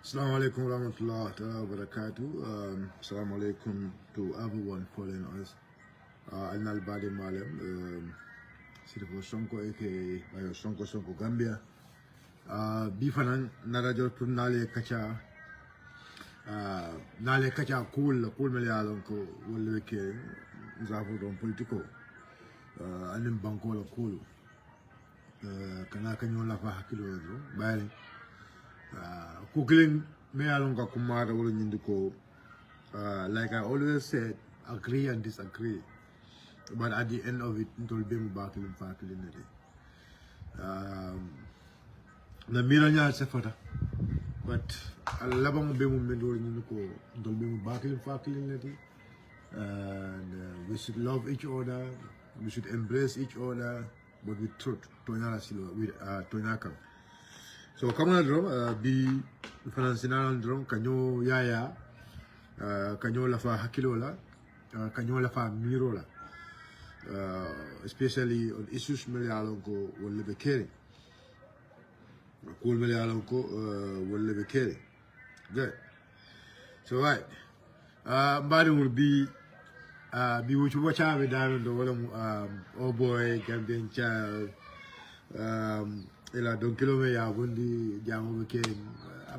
Assalamu alaikum warahmatullahi wabarakatuh. Assalamu alaikum to everyone following us. Alnal Badi Malem, Sirifo Sonko aka Sonko Gambia. Bifanan Narajo to Nale Kacha cool Melialonko will ke Zafu don politico. Anim Bankola cool. Kanakanyola Fahakilo, Bari. Cooking me along Kumara will indicate. Like I always said, agree and disagree. But at the end of it, it will be back in faculty. The Miranya Sefata. But I love them be moving to be back in faculty. And we should love each other, we should embrace each other, but with truth, with Tonaka. So come on, drum, be financial drum, kanyo yaya, kanyo lafa hakilola, kanyo lafa mirola, especially on issues Melialonko will live carry. Cool Melialonko will live carry. Good. So right. Body will be what you watch out with diamond or Oboy, Gambian child. Don't kill me,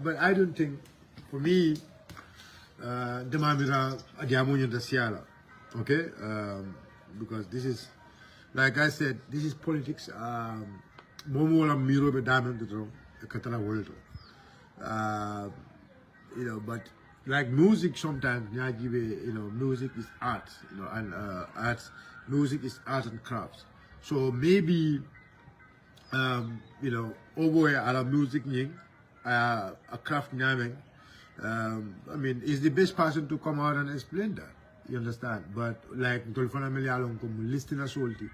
but I don't think, for me, the Mamira Diamunya the Siala, okay? Because this is, like I said, this is politics. Momola Miro be diamond the Katana world. But like music sometimes, music is art, and arts, music is art and crafts. So maybe, Oboy ala music nying, a craft nyaming. I mean, is the best person to come out and explain that. You understand? But like, Dolfana Melialon come listening as salty.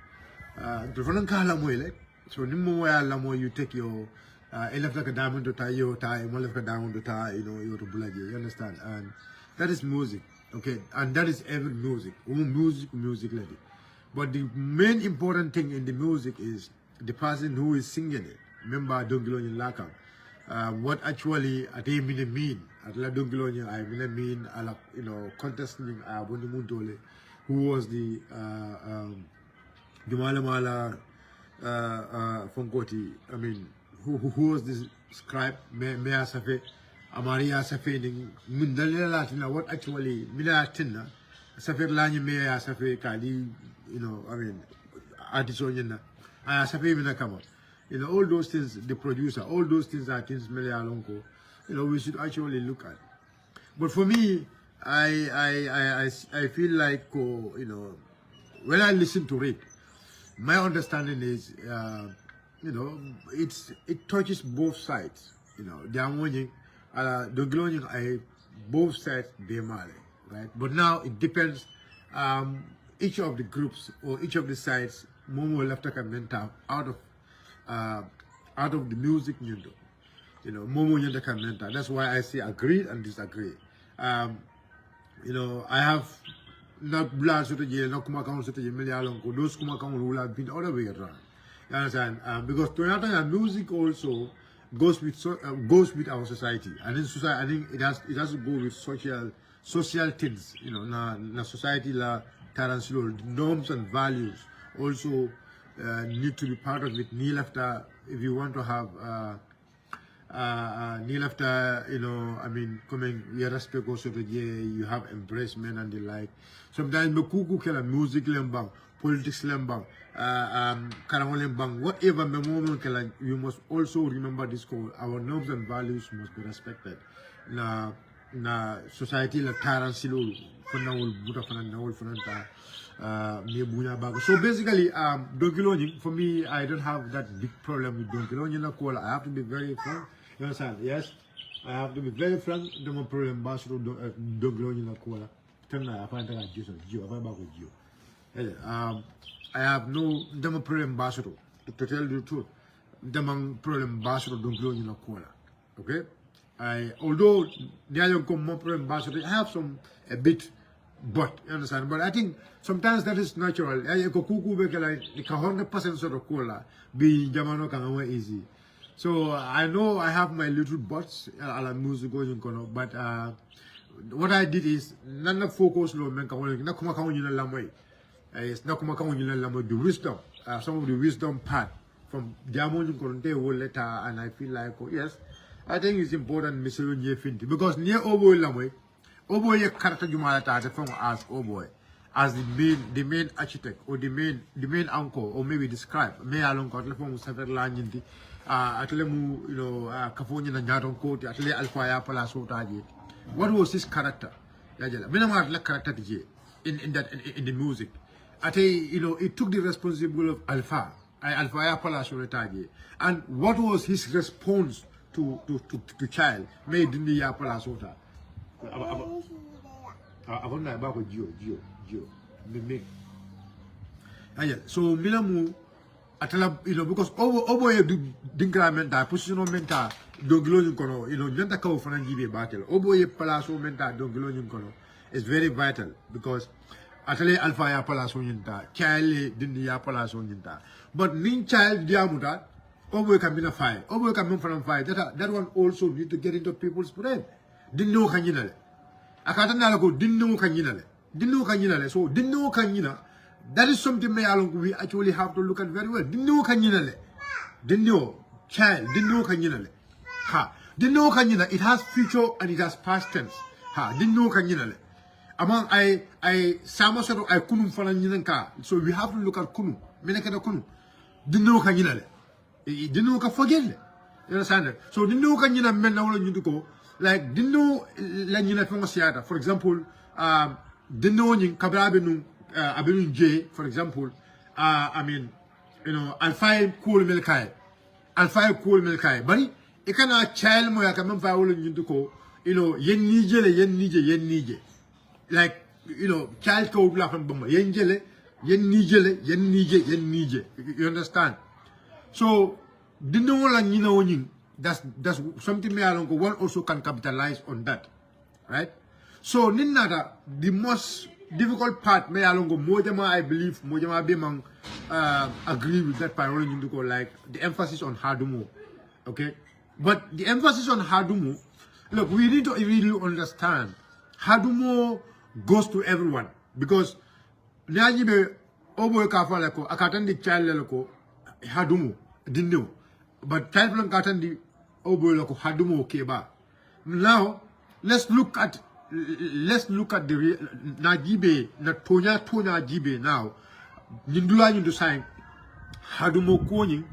Dolfana kala moile. So nimmo la mo you take your elef like a diamond to tie your tie, one like a diamond to tie, your bulaje. You understand? And that is music, okay? And that is every music. Music lady. But the main important thing in the music is the person who is singing it. Remember Dongilonian Lakam. What actually they mean. At La Dongilonian, I mean, contesting Bonimundole, who was the Malamala Fonkoti. I mean, who was this scribe, Mea Safe, Amaria Safe, Mindalina Latina, what actually, Minatina, Safe Lanya Mea Safe Kali, I mean, Artisoniana. All those things, the producer, all those things are things Melialonko, we should actually look at. But for me, I feel like, when I listen to it, my understanding is, it touches both sides. They are warning, both sides they marry, right? But now it depends, each of the groups or each of the sides. Momo left a mental out of the music, Momo yenda mental. That's why I say agree and disagree. I have not blood to the jail, not kuma count to the Melialonko. Those kuma count will have been other way around. You understand? Because Toyota and music also goes with our society, and in society, I think it has to go with social things. Na society la taransilo norms and values. Also need to be part of it. Kneel after, if you want to have kneel after, I mean, coming, you respect also the you have embracement and the like. Sometimes the kuku kela music lembang, politics lembang, karango lembang, whatever the moment kela, you must also remember this call. Our norms and values must be respected. Na society la taransilo, funa wul buta funa na wul funa ta. So basically, Donkiloni, for me, I don't have that big problem with Donkiloni. I have to be very frank. You understand? Yes, I have to be very frank. No problem. Donkiloni. I find that I have no problem. To tell you the truth, problem. Donkiloni. Okay. Although there you come more problem. I have a bit. But you understand? But I think sometimes that is natural. I go kuku beke like 100% sort of cola. Be jamano kanga easy. So I know I have my little bots ala music going on, but what I did is none of focus no men can na kuma kan yin lamai. It's not kuma kan yin lamai the wisdom, some of the wisdom part from Diamond Conte whole letter, and I feel like yes, I think it's important Mr. Nye Finti because near Oboy lamai, Oboy character Jumalata the phone as Oboy. As the main architect or the main uncle or maybe describe me along telephone several language atlemu kafonyi na nyaton court atle alpha ya pala sotaji. What was his character? Minamar la character in the music. It took the responsibility of alpha ya pala sotaji. And what was his response to child made in the ya pala sota? Abona bako Gio. So Milamu atala because Oboy dinkra menta position menta dongilo kono nyanta ka ofana jibe batel Oboy palaso menta dongilo kono is very vital because atale alpha ya palaso nyinta child dindi ya palaso nyinta but nin child diamuta Oboy can be a fire Oboy can be from fire that one also need to get into people's brain dinno kanyinale akatana lako dinno kanyinale so dinno kanyina that is something we actually have to look at very well. Dinno kanyina child dinno kanyina dinno kanyina it has future and it has past tense dinno kanyina among I sama sort I kunum fana ka so we have to look at kunu meneka kunu dinno kanyina dinno ka forget you understand so dinno kanyina men na wala nyuko like dinno la nyina fanga siata for example dinno nyin kabrabe nu abinu J, for example, alpha cool milkai. But it can a child moya come foul into ko, yen nije. Like, child code laugh and bomber, yen nije. You understand? So, dinno la that's something me along one also can capitalize on that. Right? So, Ninada, the most difficult part, me along Mojama, I believe Mojama Bemang agree with that part like the emphasis on HADUMU. Okay? But the emphasis on HADUMU, look, we need to really understand HADUMU goes to everyone because Najibe Oboy Kafalako, Akatandi child lako HADUMU, didn't know. But child from Katandi Oboy lako HADUMU Keba. Now let's look at the Najibe, Tonya Jibe now. Nindula Nindu sign Hadumo Koni,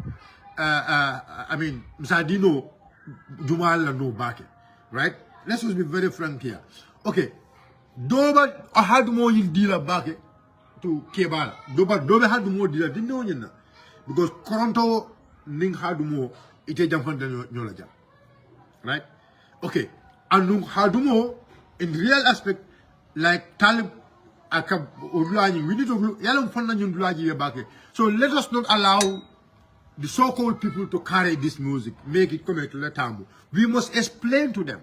Zadino Jumala no back. Right? Let's just be very frank here. Okay. Doba Hadumo in dealer back to Kebala. Doba Hadumo dealer didn't know you because Koronto Ning Hadumo it a jump on the knowledge. Right? Okay. And Hadumo in real aspect, like Talib Akab Udlani, we need to Yalam Fananyun Dulaji Bake. So let us not allow the so-called people to carry this music, make it come to Latamu. We must explain to them.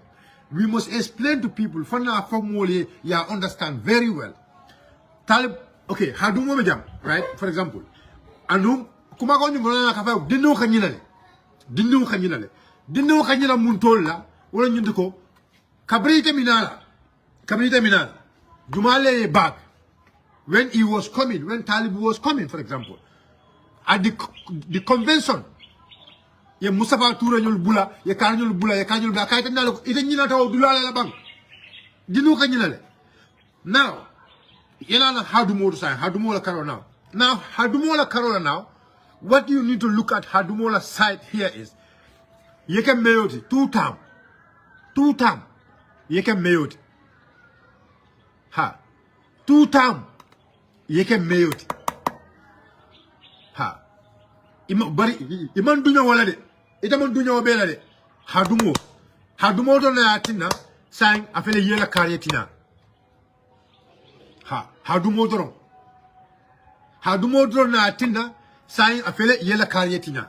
We must explain to people, Fana Formule, ya understand very well. Talib, okay, Hadumo Majam, right? For example, Anum, Kumakoni Mulana Kafa, Dino Kanilale, Dino Kanila Muntola, Ulan Yunduko, Cabrita Minala. Jumale back when he was coming, when Talib was coming, for example, at the convention. Ye Mustafa Tura nyol bula, ye Kanyol bula, ye Kanyol bula, kaita nalo, ite nyina tawo dulala la bang. Dinu kanyinale. Now, yelana Hadumo to sign, Hadumo la Karola now. Now, Hadumo la Karola now, what you need to look at Hadumo side here is, ye can mayoti, two time. Ye can mayoti. Ha. 2 time. Ye can mayoti. Ha. Iman dunya wala de. Itaman dunya wabela de. Hadumo to na atina. Sang afele yela karyetina. Ha. Hadumo to na atina. Sang afele yela karyetina.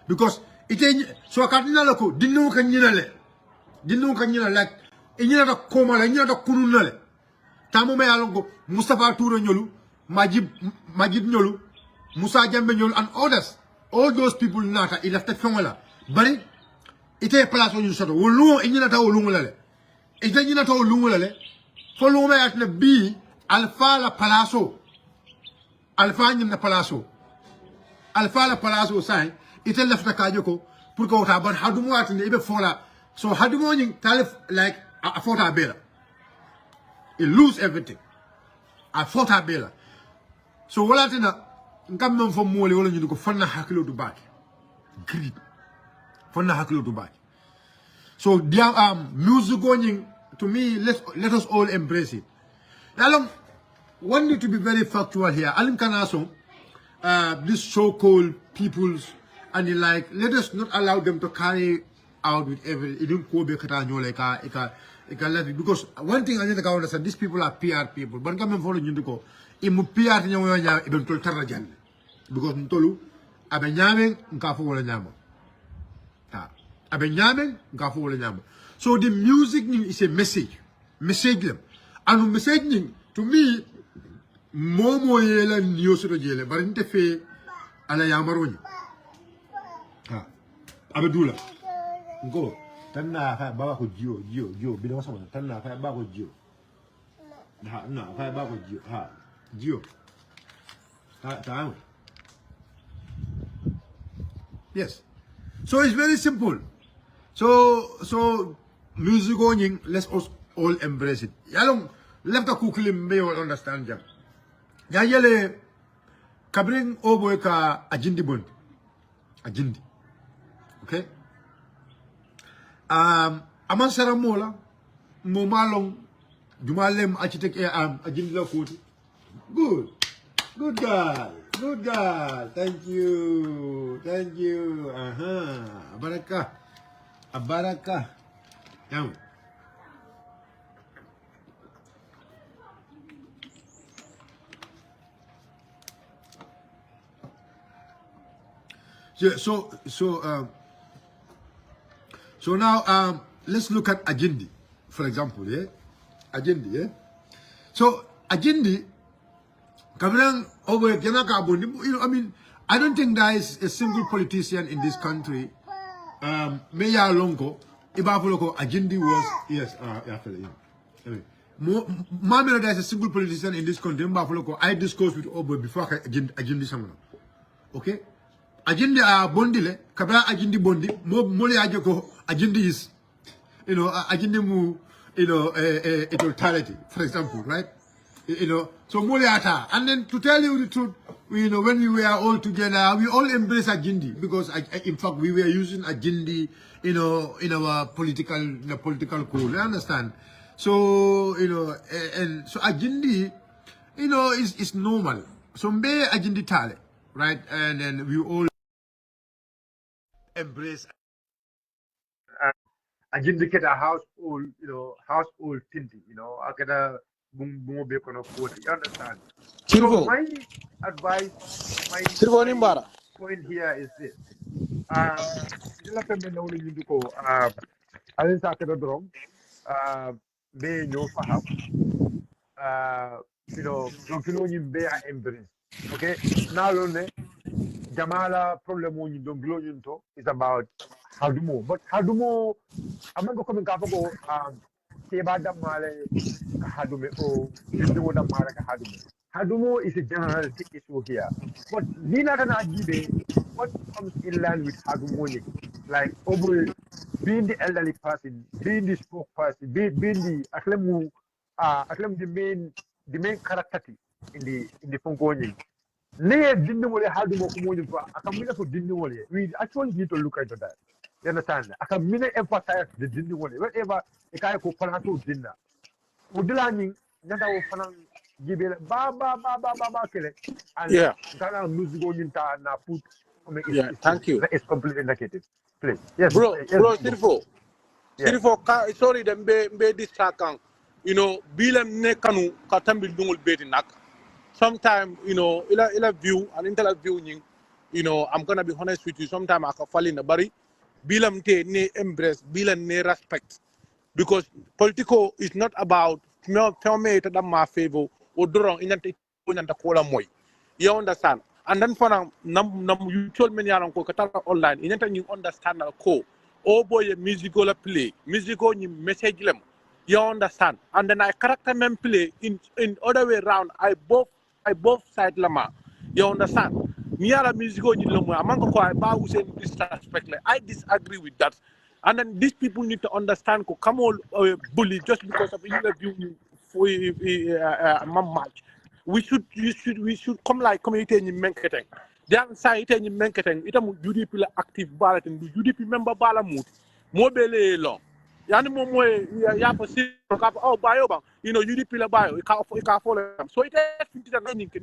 Because ite so akatina lako dinu kanyina like inyina da koma la inyina da kununa le. Tamu me alongo Mustafa Toure nyolu, Majid nyolu, Musa Jambe nyolu and others. All those people nata ilafte fongala. bari ite place on soto wolu inyina ta wolu lale ite nyina ta wolu lale fo lu me atne bi alfa la palaso alfa nyina palaso alfa la palaso sai ite lafta kajo ko pour ko ta ban hadumo atne ibe fola so hadumo nyi talif like a fota bela it lose everything a fota bela so wala tina ngam non fo mole wala ñu ko fanna hakilo du baaki greed fanna hakilo du baaki so dia music going to me let us all embrace it along one need to be very factual here alim kanaso this so-called peoples and like let us not allow them to carry out with every idun ko be kata nyole ka because one thing I need to understand these people are PR people but come follow ñu ko imu PR nyawo nya ibn tol tarajan because ntolu abe nyame nka fo wala nyama abe nyame nka fo wala nyama so the music is a message them and message to me momo yela nyoso do jele bari nte fe ala yamaroni abe dula ngo tanna fa baba ko jio bi do sama tanna fa baba ko jio na fa baba ko jio ta yes so it's very simple so music going let's all embrace it yalong lefta kukulim be all understand jam ya yele kabring Oboy ka ajindi okay aman sara mola mo malong jumalem architect ajindi la koti good girl thank you baraka yam yeah, so now let's look at Ajindi, for example, yeah? Ajindi, yeah? So Ajindi, Kabilang over Janaka, you know, I mean, I don't think there is a single politician in this country, Meya Longo, Ibafuloko, Ajindi was, yes, Mamela, there's a single politician in this country, Ibafuloko, I discussed with Oboy before Ajindi Samana, okay? Ajindi bondile kabla ajindi bondi mole ajoko ajindi is you know ajindi mu you know a totality for example right you know so mole ata and then to tell you the truth you know when we were all together we all embrace ajindi because in fact we were using ajindi you know in our political code you understand so you know and so ajindi you know is normal so mbe ajindi tale right and then we all embrace ajindicate a household, you know, household tinting, you know, I get a boom be kono quote. You understand? So my advice, my point here is this. Jila pembe na uli nyundo ko alin sa akin drong be nyo faham you know, don't kilo nyo be a embrace. Okay? Now lonely Jamala problem when you don't blow into is about HADUMU. But HADUMU, I'm not going to come and Sebada Male HADUMU or Dindoda Mara HADUMU. HADUMU is a general issue here. But Nina and Ajibe, what comes in line with HADUMU? Like Oboy being the elderly person, being the spokesperson, being the Aklemu, the main character in the Fongoni. We actually need to look into that. You understand? I can really emphasize the dinner whatever a guy who Panato dinner. Udilani, Nada Fanang give it Baba kill and Ghana music going into na put. Yeah, thank you. It's completely negative. Please. Yes, bro, Sirifo. Sorry, them be this you know, Bilam Nekanu, Katambil Dungul Betinak. Sometimes, you know, ila view and interview, you know, I'm gonna be honest with you. Sometimes I can fall in the body. Bilam te ne embrace, bilam ne respect, because political is not about me to my favor or wrong in the cola moy. You understand? and then for nam you told me yaran ko katara online inenta you understand na ko Oboy musical play musical ni message lem you understand and then I character men play in other way around I both side lama you understand me ala musical ni lomo amanko ko I ba Hussein disrespect like I disagree with that and then these people need to understand ko come all bully just because of you view for match we should come like community in Menketeng. The anxiety in Menketeng, it am UDP active ballot and UDP member Balamut, Mobile law. Yani mo ya for oh bio you know UDP la bio it can't follow them. So it is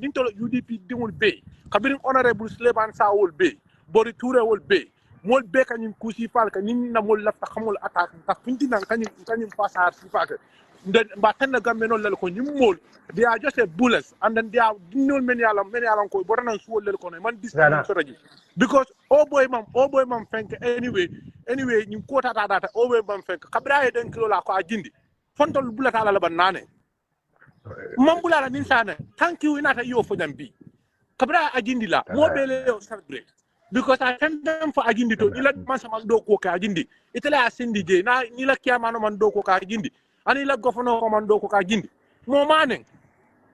into UDP they will pay. Kabirin honorable slave and sa will pay. Body tour will pay. Mol be kanyum kusi fal kanyum na mol lafta kamol attack ka finti nan kanyum pass har sifaka then batana gameno lel ko nyum they are just a bullets and then they are no many alam ko borana suwol lel ko man this strategy because oh boy mam fenk anyway nyum ko tata data oh boy mam fenk kabra e den kilo la ko ajindi fontol bullet ala la banane mam bulala nin sana thank you inata yo fo jambi kabra ajindi la mo bele o celebrate because I send them for ajindi to ila man sama do ko ka ajindi itela asindi je na nila kiyama no man do ko ka ajindi ani la gofono ko man do ko ka ajindi mo manen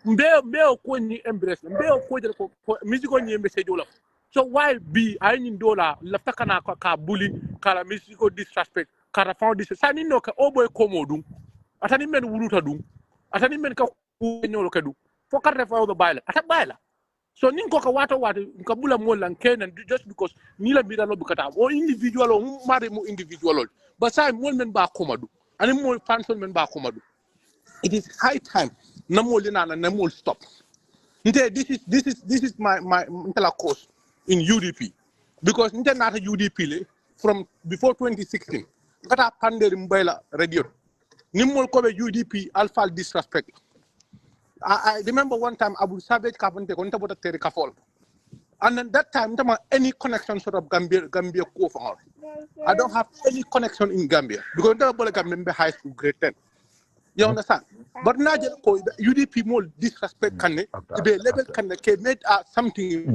mbe ko ni embrace mbe ko je ko musico ni message wala so why be ay ni dola la takana ka bully kala musico disrespect kala found this sa ni no ka Oboy ko modum atani men wuruta dum atani men ka ko nyolo ka dum fo ka refa do bayla ata bayla so nin ko ka wato ka bula mo lan kenan just because ni la bida no bukata o individual o mare mo individual but say mo men ba komadu ani mo fanson men ba komadu it is high time namo lina na namo stop this is my intela course in UDP because nte nata UDP le from before 2016 kata panderi mbayla radio nimol ko be UDP alpha disrespect I remember one time Abu Savage Kapante konta bota tere kafol and then that time any connection sort of Gambia ko for I don't have any connection in Gambia because I was Gambia high school grade 10 you understand but now UDP more disrespect can be level can made something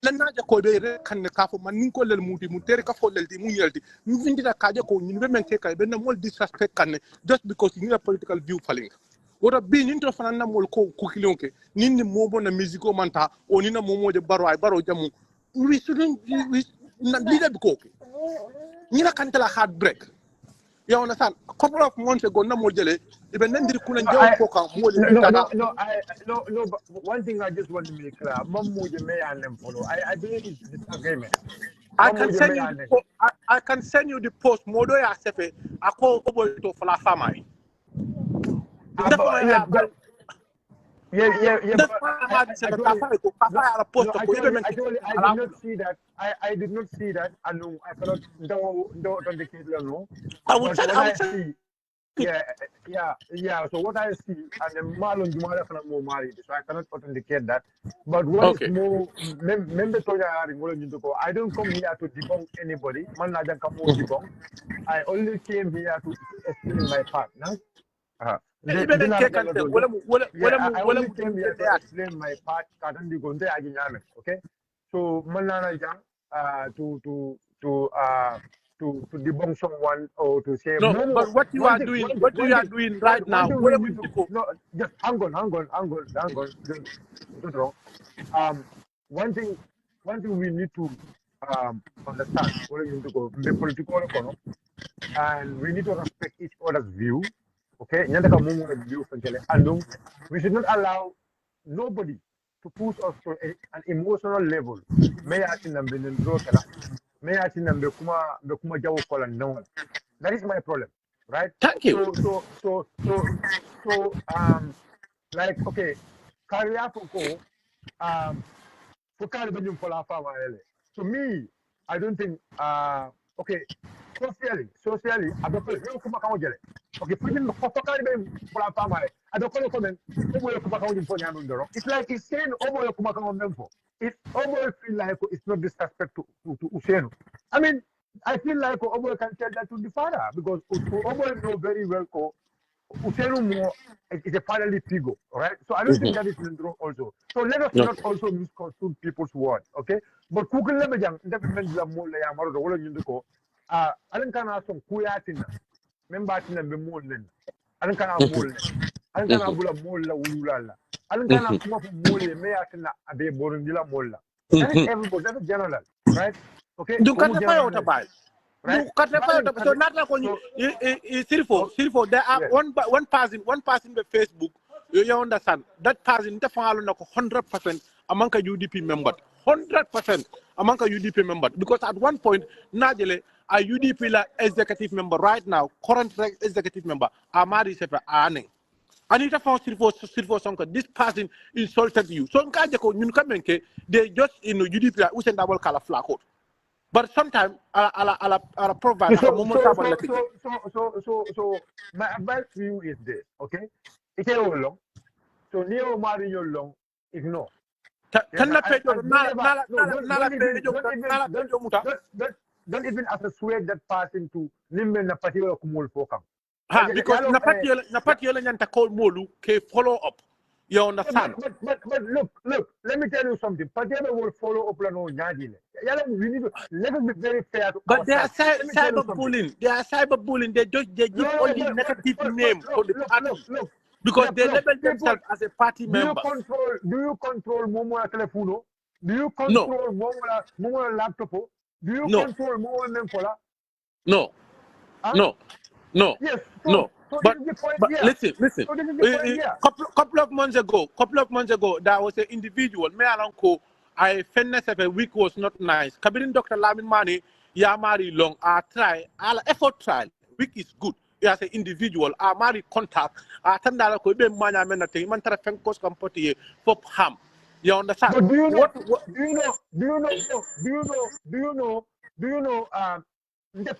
lan na ko be re kan ka fo man nin ko lel muti mu tere ka fo lel di mu nyelti mu vindi da ka ko ni be men ke kay be na mol disrespect kan just because you have political view falling wota bi nin to fana na mol ko kilonke nin ni mobo na musico manta o ni na momo de baro ay baro jamu we shouldn't we na leader bi ko ni na kan tala heartbreak you understand a couple of months ago na mo jele ibe nandir kuna njaw ko kan mo le no, but one thing I just want to make clear, Mamu may and them follow. I believe it's disagreement. I can send you the post. Modo ya sefe ako Oboy to fala famai. Yeah. I did not see that. And I cannot don't indicate no. I would say. Yeah. So what I see, and the Marlon Jumala from more married, so I cannot authenticate that. But what is more, member I don't come here to debunk anybody. Man, I don't come to debunk. I only came here to explain my part. No? I only came here to explain my part. Okay. So Manana to debunk someone or to say no, but what you are doing right now. No, just hang on. Don't wrong. One thing we need to understand what you need to go the political and we need to respect each other's view. Okay, and we should not allow nobody to push us to an emotional level. May I see them being may I see them bekuma jawo kola no. That is my problem, right? Thank you. So like okay, career for benum for la fama ele. To me, I don't think okay, socially abekole yo kuma kawo jele. Okay, putting for benum for la fama abekole comment obo kuma kawo jimpo nyano ndoro. It's like he's saying obo kuma kawo memfo. If Oboy feel like it's not disrespect to Usenu. I mean, I feel like Oboy can tell that to the father because Oboy know very well Usenu more is a fatherly figure, right? So I don't think that is wrong also. So let us No. not also misconstrue people's words, okay? But kukul lebe jang development la mo la ya maro do wala nyundo ko alan kana son kuyatina memba tina be mo len alan kana mo len alan kana bula mo la wulula la alan kana kuma fu mo le me yatina abe borundila mo la that is everybody, that is general, right? Okay, You komu can't general, fire by. right? You can't fire. So not like when you Sirifo, there are yes. one person on Facebook. You understand that person the follow 100% among a UDP member, 100% among a UDP member. Because at one point, Najele, a UDP executive member right now, current executive member, Amari Sefer Ane. Anita found Sirifo Sonka, this person insulted you. So they just UDP who send double color flag out. But sometimes I'll provide So my advice to you is this, okay? It's a long. So Neo Mario long, ignore. Don't even associate that person to limbe na particular kumul fokam. Because Napatiola Nyanta call Molu can follow up. You understand? But look, let me tell you something. Patiala will follow up on Nyadile. We need to let us be very fair to but they are ourselves. cyberbullying. They are cyberbullying. They give only negative name for the party. Look. Because they label themselves as a party member. Do you control Momola telephone? Do you control Momola laptop? Do you control Momola memfola? No. Huh? No. Yes. No. But listen. So this is the point here. Couple of months ago, there was an individual, me alonko, I fairness of a week was not nice. Kabirin Dr. Lamin Mani, Yamari Long, I try, I'll effort trial. Week is good. As an individual, I marry contact, I tend to go be man, I'm not a man to fencos company for ham. You understand? But do you know? What? Do you know?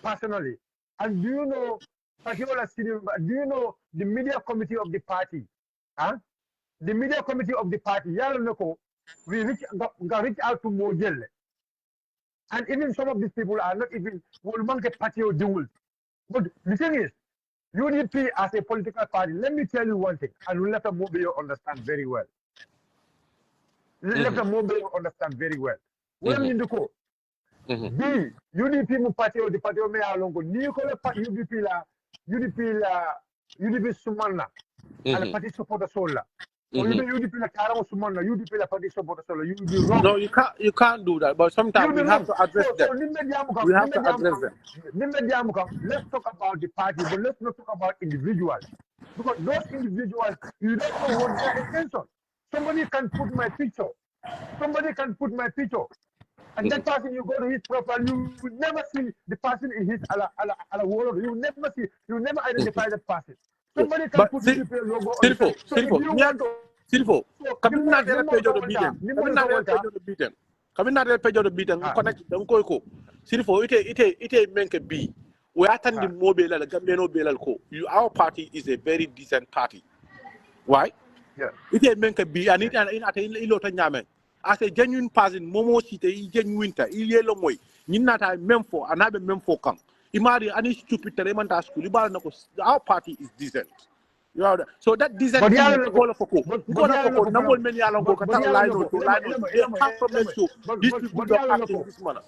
Personally, and do you know? Do you know the media committee of the party? Huh? The media committee of the party, we reach out to Mojelle. And even some of these people are not even will market party or dual. But the thing is, UDP as a political party, let me tell you one thing, and we'll let the Mobile understand very well. Let the Mobile understand very well. What mean to go? B, UDP mu party or the party of me alongo, ni ko UDP Sumanna, and the party support sola. Or UDP la Kara Sumanna, UDP la party support sola. You will be wrong. No, you can't do that. But sometimes we have to address them. We have to address them. Let's talk about the party, but let's not talk about individuals. Because those individuals, you don't know what their intention. Somebody can put my picture. And that person, you go to his profile, you will never see the person in his world. You will never identify that person. Somebody can put the logo on Silfo, come not the page of the beaten. Come not the page of the beaten. Connect them. Silfo, it make a B. We attend the mobile, the Gambian Belco. Our party is a very decent party. Why? Yeah. It make a B and it at a Yaman. As a genuine person, Momo City, genuine, yellow moy, Ninata Memfo, another Memfo come. Imagine any stupid element at school. Our party is decent. You know, so that decent thing is call for number many along go line they have to make sure these people don't act in this manner.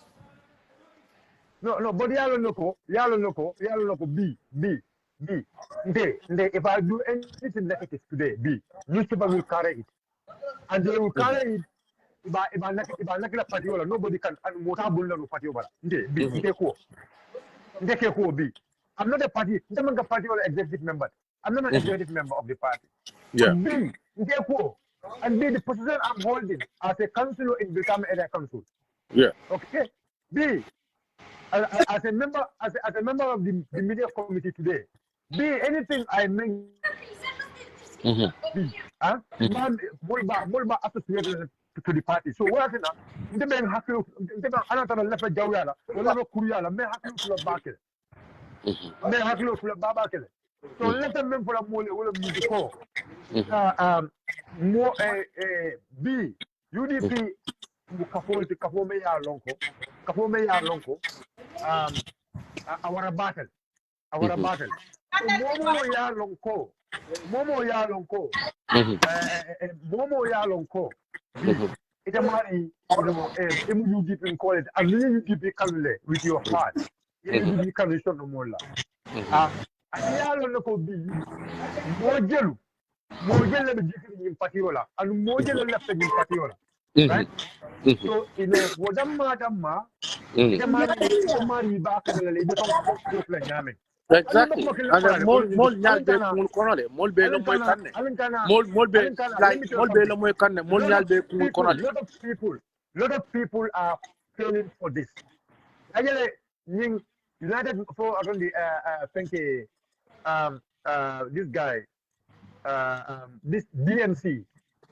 No, but yalo noko B. If I do anything negative today, B, newspaper will carry it. And they will carry it. If I not a party, nobody can and no party over. B. I'm not a party, I'm not a party or executive member. I'm not an executive member of the party. Yeah. B, and B, the position I'm holding as a councillor in Brikama Area Council. Yeah. Okay. B, as a member of the media committee today. B, anything I make. B, more associated to the party. So what is the men have to another left a jawala, whatever Kuriala, may have to the bucket. May have to the babakele. So let them for a mole will be call. More B, UDP, Kapomeya Lonko, our battle. momo ya lonko momo ya lonko momo ya lonko ita mari you deep in college and you deep kalule with your heart you deep kalule no mola ati ya lonko bi mojelu mojelu be deep in patiola and mojelu left in patiola right so wodamma damma ita mari ba ka dala ida son ko plan nyame Exactly. And then mol nyal be kungul konole. Mol be lo moy kanne. Mol be like mol be lo moy kanne. Mol nyal be kungul konole. Lot of people are failing for this. Ajale ning United for around the this guy this DMC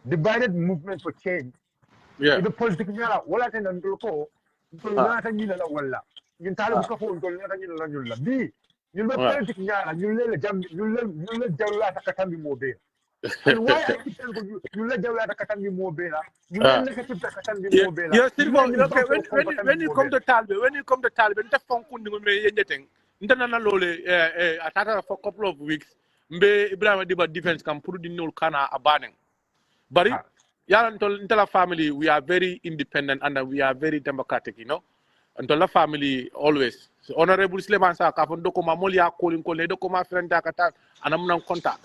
divided movement for change. Yeah. Ibe politics nyala wala tan ndoko to nyata nyina la wala. Yin talibu ka fo ndol nyata nyina la nyulla bi ñun ba politique ñaala ñun leen jam ñun leen jawlaata katambi mo be and why I keep telling you ñun la jawlaata katambi mo be la ñun leen negative ta katambi mo be la yeah okay when you come to talbe nta fonku ndingo me yenjeten nta nana lole atata for couple of weeks mbe Ibrahima Diba defense kam pour di nol kana abanen bari yalla ntala family we are very independent and we are very democratic, you know. Until the family always. So Honorable Sleman sa kafon dokuma molia calling ko le dokuma friend kata anam nang contact.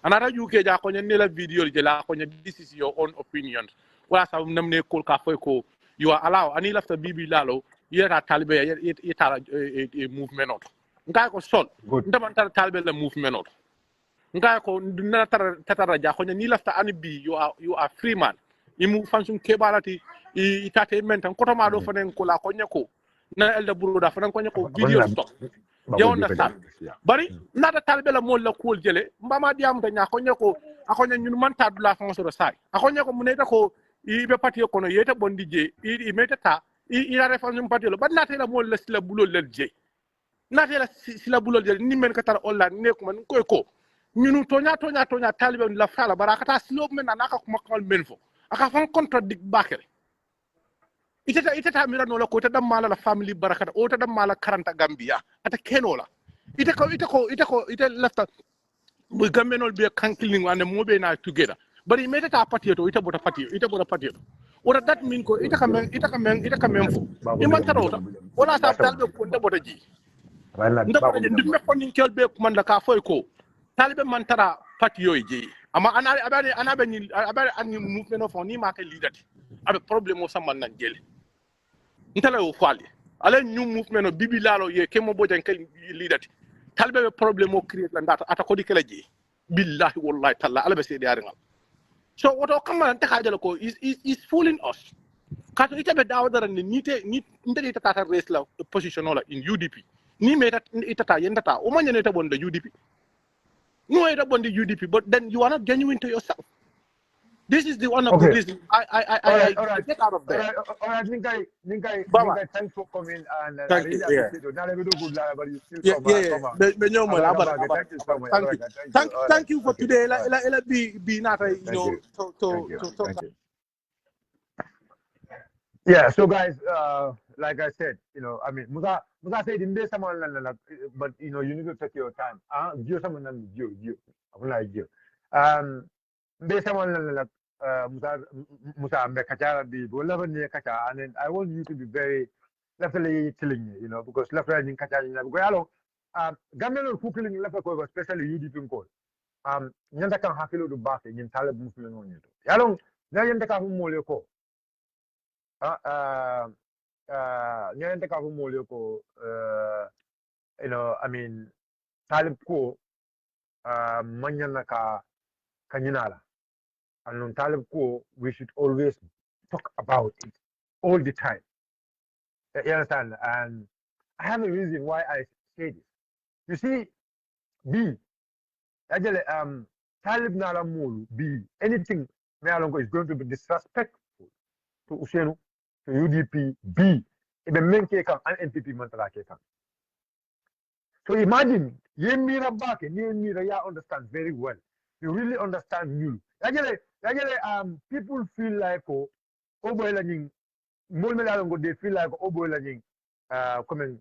Another UK ja ko la video je la ko this is your own opinion. Wala sa nam ne call ka foy ko you are allowed ani lafta bibi lalo yeta talbe yeta movement not. Ngai ko sol ndaman tar talbe la movement not. Ngai ko na tatara ja ko ni lafta ani bi you are free man. Imu fansum kebalati itate mentan koto ma do fanen ko la ko nyako na elda buru da fanen ko nyako video stop you understand bari nata talbe la mo la ko jele mbama diam ta nya ko nyako akonya ñun man ta dula fa so sai akonya ko muneta ko be pati ko no yeta bondi je i metata i la refan pati lo ban nata la mo la sila bulo le je nata la sila bulo je ni men ka tar online ne ko man ko ñunu tonya talbe la fala barakata silo men na ka ko makal men fo aka fan contradict bakere itata mira no la ko ta dam mala la family barakata o ta dam mala karanta Gambia ata kenola ite lafta bu Gambianol be kankiling ande mobe na together bari metata patio ite bota patio ora that mean ko ita kamen fo iman tarota wala sa talbe ko ndabota ji ndabota ji ndimme ko nin kelbe ko man la ka foy ko talbe man tara patio ji ama anabe ni movement of ni ma ka leadati abe problem o samman nan jele ntala o fali ala new movement o bibi lalo ye kemo bojan kal leadati talbe be problem o create la ndata ata ko di kala ji billahi wallahi talla ala be sedi yaringal so woto kamman ta hajala ko is fooling us kato itabe dawdara ni ndedi tata race la position ola in UDP ni meta itata yendata o manyane ta bonda UDP no ita bondi UDP but then you are not genuine to yourself. This is the one of the reasons I get out of there. All right, Ninkai, thanks for coming and thank you. Yeah. But you still Thank you for today. Let be not to talk. Yeah, so guys, like I said, I mean, Musa said in this someone, but you need to take your time. You someone you. I'm like you. There's someone Musa Mekachara be whatever near Kacha, and then I want you to be very definitely telling me, because left right in Kacha, Gambian cooking left over, especially UDP code. Nyanda kan hakilo do back in Talib movement on you. Yalong, Nyanda kan humoleko. Nyanda kan humoleko, I mean, Talib ko, Manyana Kanyinala. And on Talib ko, we should always talk about it all the time. You understand? And I have a reason why I say this. You see, Talib Nala Mulu, anything is going to be disrespectful to Usenu, to UDP, even men kekan and NPP mantala kekan. So imagine, Yemira Bake, Yemira ya understand very well. You really understand you. People feel like Oboy learning, they feel like Oboy learning coming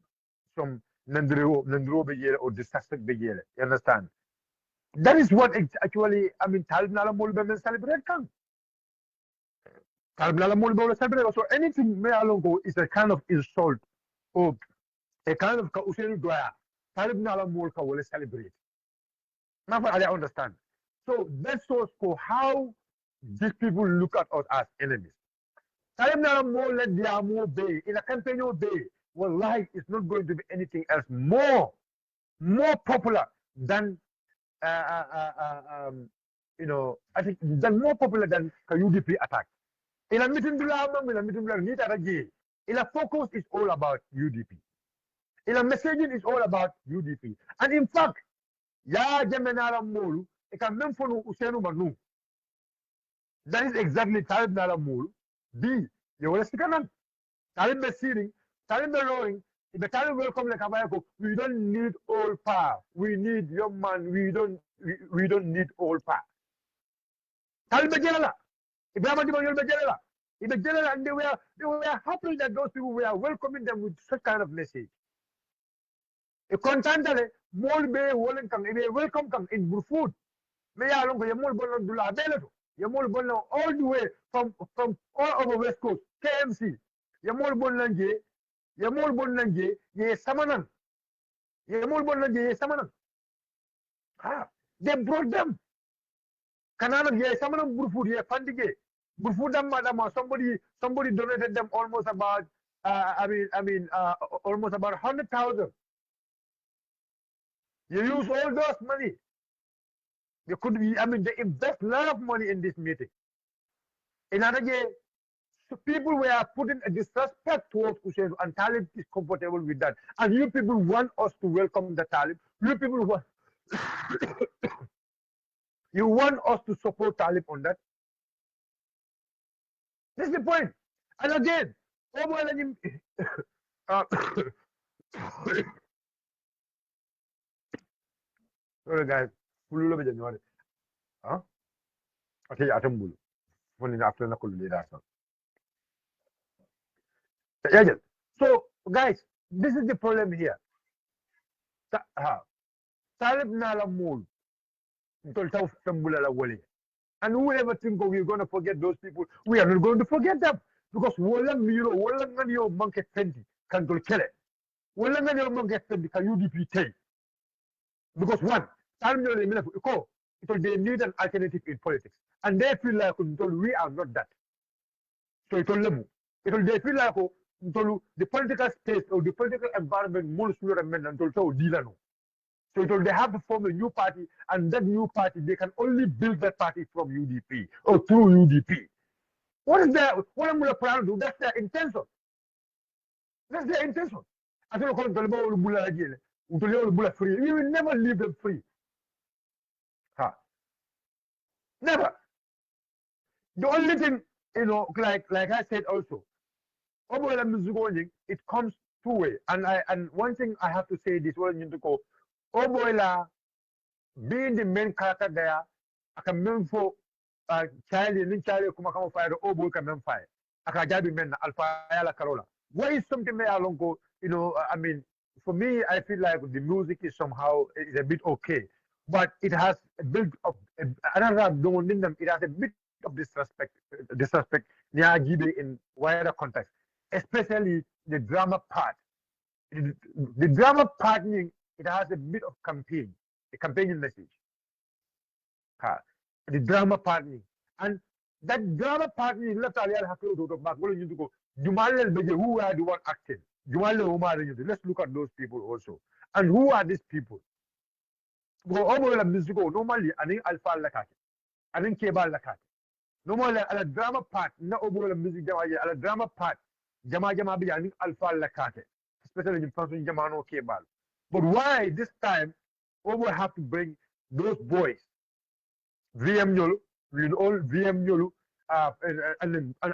from nandro be or disrespect be you understand? That is what actually, I mean, talib nala mol be celebrate kan. Talib nala mol be celebrate. So anything me alongo is a kind of insult or a kind of ka usenu doya. Talib nala mol ka wole celebrate. Now I understand. So that shows for how these people look at us as enemies. Talib nala mol let diamo be in a campaign day. Well, life is not going to be anything else more popular than I think than more popular than the UDP attack. In a meeting, focus is all about UDP. In a messaging is all about UDP. And in fact, ya jemenara molu, ekamemfonu usenu manu. That is exactly Talib Nala Mulu. B, you will speak on Talib be seating, Talib be roaring. If the Talib welcome like Kabayako, we don't need all power. We need young man. We don't need all power. Talib be general. Ibrahim Adiba be general. If the general and they were happy that those people were welcoming them with such kind of message. A contentale, more be welcome come in Burfood. May I long your more bonnet do la belle. Your more bonnet all the way from all over West Coast, KMC. Your more bonnet. Yamul Bonanje, ye Samanan. Yamul Bonanje, ye Samanan. Ah, they brought them. Kanana, ye Samanan Burfood, ye Pandige. Burfudam Madama, somebody donated them almost about, almost about 100,000. You use all those money. They could be, they invest a lot of money in this meeting. In other way, so people were putting a disrespect towards Hussein, and Talib is comfortable with that. And you people want us to welcome the Talib. You people want you want us to support Talib on that. This is the point. And again, sorry guys, huh? Okay, Atambulu. When after na so, guys, this is the problem here. Talib Nala Mool, and whoever think we're going to forget those people, we are not going to forget them. Because Wallan monkey fendi can go kill it. Wallan monkey fendi can UDP take. Because one, they need an alternative in politics. And they feel like we are not that. So they feel like the political space or the political environment most men and so they have to form a new party, and that new party they can only build that party from UDP or through UDP. What is that? What am I proud to do? That's their intention. That's their intention. I don't know free. We will never leave them free. Never. The only thing, like I said also, it comes two ways. And one thing I have to say this Oboy being the main character there, I can mean for Charlie and Charlie come fire Oboy can fire. I can jabi men Alpha Carola. What is something may along go, for me I feel like the music is somehow is a bit okay. But it has a bit of it has a bit of disrespect in wider context, especially the drama part. The drama part, it has a bit of a campaigning message. The drama part, and that drama part left who are the one acting. Let's look at those people also. And who are these people? Normally, I think Alpha Lakati. I think Kebal Lakati. Normally, a drama part, no overall music, a drama part, Jama Bi, I think Alpha Lakati, especially in Francis Jamano Kebal. But why this time, Obo have to bring those boys, VM Yolu, we all VM Yolu,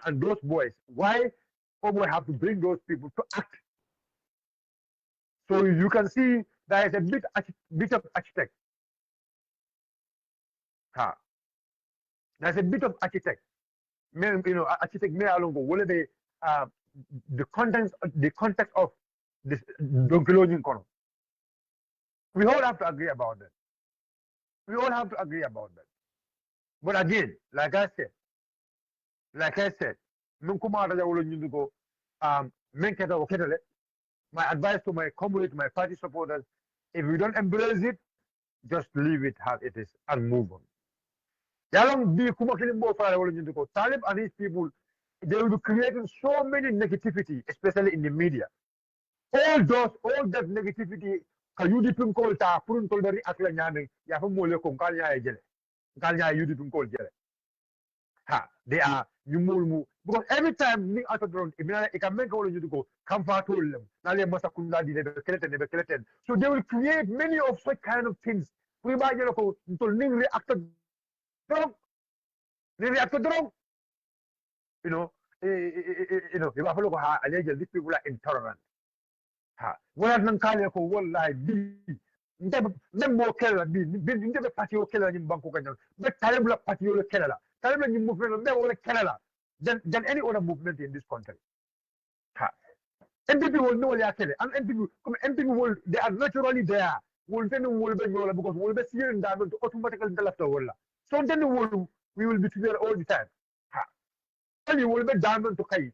and those boys? Why Obo have to bring those people to act? So you can see there is a bit of architect. There's a bit of architect. Architect may along go. What are the context of this Donkelogin Kono? We all have to agree about that. We all have to agree about that. But again, like I said, my advice to my comrades, my party supporters, if we don't embrace it, just leave it how it is and move on. Talib and his people, they will be creating so many negativity, especially in the media. All that negativity, UDP call ta purun toldari akla nyame ya fa mole ko kalnya jele kalnya UDP call jele ha they are mu because every time ni atodron ibina e can make all you to go come for them na le masakunda di be keleten so they will create many of such kind of things we ba jele ko tol ning react drone you know if I follow ha alleged these people are intolerant ha wala nan kale ko wallahi bi ndem kela bi ndem parti o kela ni banko kanyo be talib la parti o kela la talib la ni movement be o kela la than any other movement in this country ha MPP will know ya kele and MPP will they are naturally there will then will be no because will be seeing that automatically the left wala so then we will be together all the time ha and you will be diamond to kai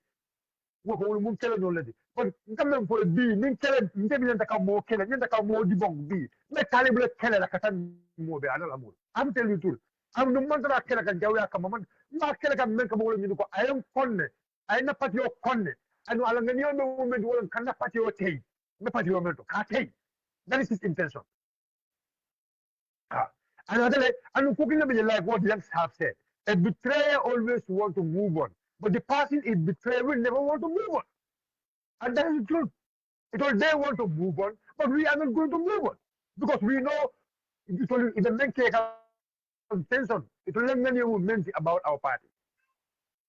wo ko mun kele no ledi but quand pour bi min kele ndebi nta ka mo kele nta ka mo di bong bi me talib le kele la katan mo be ala mo am tell you tout am no man dara kele kan jaw ya kam man ma kele kan men ka mo ni ko ayam konne ay na patio konne anu ala ngani on mo men wala kan na patio tay na patio men to ka tay that is his intention and cooking them like what youngs have said a betrayer always want to move on but the person is betrayed will never want to move on. And that is the truth. Because they want to move on, but we are not going to move on. Because we know it's a main case intention. It will not meant about our party.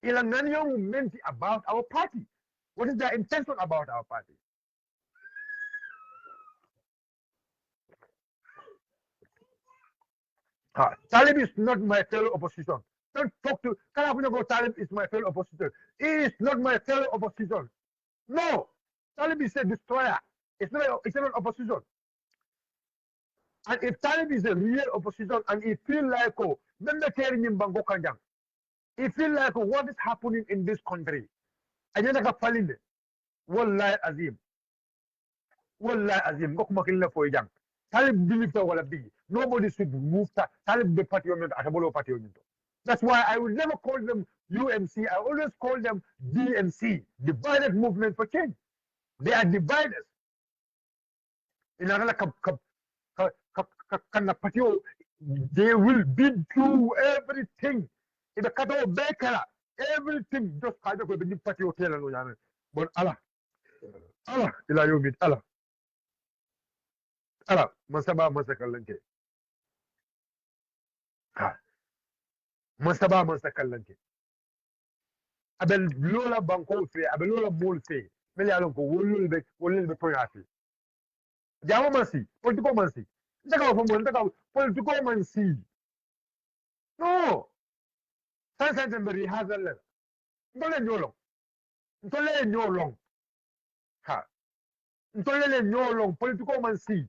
It will not meant about our party. What is their intention about our party? Talib is not my fellow opposition. Don't talk to Talib is my fellow opposition. He is not my fellow opposition. No. Talib is a destroyer. It's not an opposition. And if Talib is a real opposition and he feel like he feel like what is happening in this country. Wallahi Azim. Wallahi Azim. Talib believe that wala be. Nobody should move Talib the party party. That's why I will never call them UMC. I always call them DMC, Divided Movement for Change. They are dividers. In another they will bid through everything. In the Kato Baker, everything just kind of be party hotel. But Allah, Allah, Masaba Masakalanke. Masaba Masakalanke. Abel Lola Banco fe, Abel Lola Bull fe, Melialonco, will be proyati. Jamamancy, politicomancy. Politicomancy. No. Sansanbury has a letter. Don't let no long. Ha. Don't let no long. Politicomancy.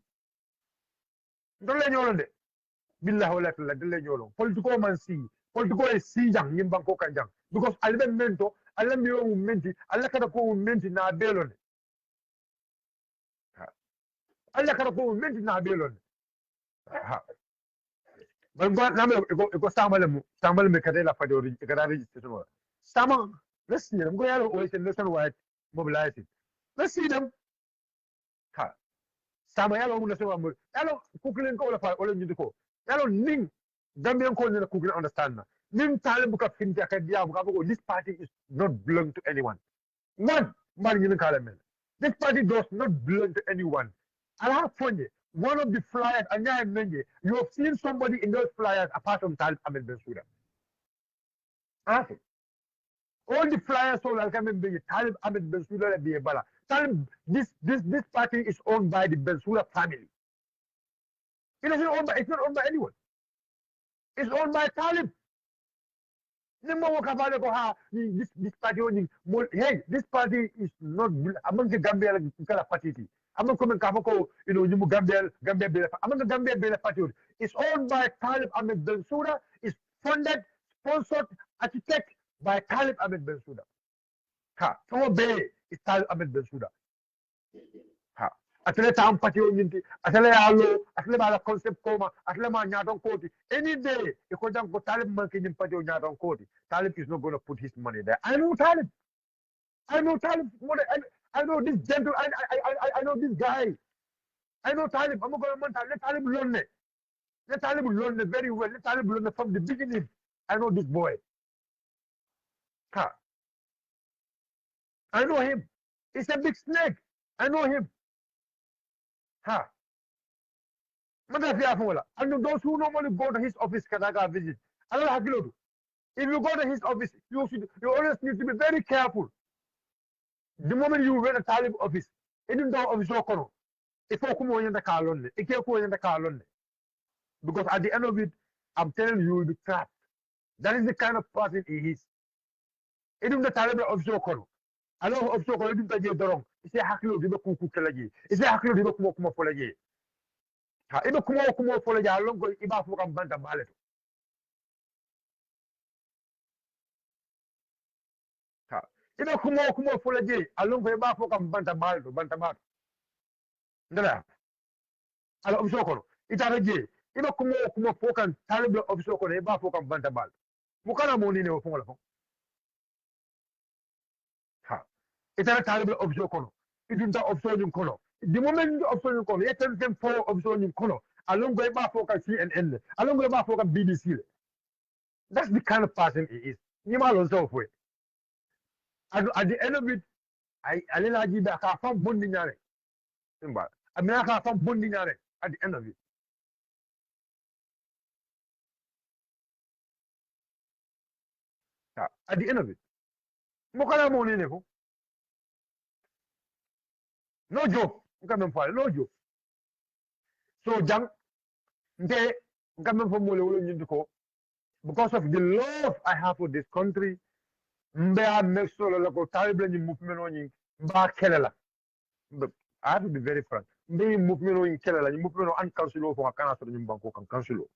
Don't let no long. Billah let no long. Politicomancy. Political is see young in Bangkok and young. Because I live mento, I let me own menti, I like a poor menti na belon. I like a poor menti na belon. But number go Samuel Mecadella for the registration. Sama, let's see them. Go out always and listen why mobilize it. Let's see them. Samuel, hello, cooking call for all you to go. Hello, Ning. Gambian calling the cooking understand. Ning Talib this party is not belong to anyone. One man in the this party does not belong to anyone. And how funny. One of the flyers, you have seen somebody in those flyers apart from Talib Ahmed Bensouda. All the flyers so like Talib Ahmed Bensouda and Bala. Talib, this party is owned by the Bensouda family. It's not owned by anyone. It's owned by Talib. This party, hey, this party is not among the Gambian party. I'm not coming Kabako, you Gambia Bela. I'm not Gambia Bela Patriot. It's owned by Talib Ahmed Bensouda. It's funded, sponsored, architect by Talib Ahmed Bensouda. Ha, Tomo Bay is Talib Ahmed Bensouda. Ha. Atele tam patio nyinti, atele alo, atele bala concept koma, atele ma nyaton koti. Any day, if you go Talib monkey in patio nyaton koti, Talib is not going to put his money there. I know Talib. I know Talib. I know this gentle. I know this guy. I know Talib. I'm not going to let Talib learn it. Let Talib learn it very well. Let Talib learn it from the beginning. I know this boy. Ha. I know him. He's a big snake. I know him. Ha. And those who normally go to his office, Kadaga visit. I don't have to. If you go to his office, you always need to be very careful. The moment you run a Talib office, it didn't go office local. If you come in the car lonely, it can't go in the car lonely. Because at the end of it, I'm telling you, you'll be trapped. That is the kind of person he is. It didn't the Talib office local. I know office local, it didn't get wrong. It's a hacklo, the Kuku Kelagi. It's a hacklo, the Kumo Folagi. If you Kumo Folagi, I don't go Iba for Banta Ballet. If you Kumo Folagi, I don't go Iba for Banta Ballet. Ndala ala office ko ita je iba kuma fokan talibe office ko e ba fokan banta bal mukana mo ni ne o fongola fon ha ita talibe office ko idunta office ni kono the moment office ni kono yeten tem fo office ni kono alon go e ba fokan CNN alon go e ba fokan BBC. That's the kind of person he is. Ni ma lo so fwe at the end of it I alena ji ba ka fam bondi nyare simba America from bonding at the end of it. At the end of it. Mokala money never. No joke. No joke. So jang they coming from because of the love I have for this country, I make sure local Taliban movement on back Kelela. But I have to be very frank. Me movement in Kelela, you movement on council for a cancer in Bangkok and council.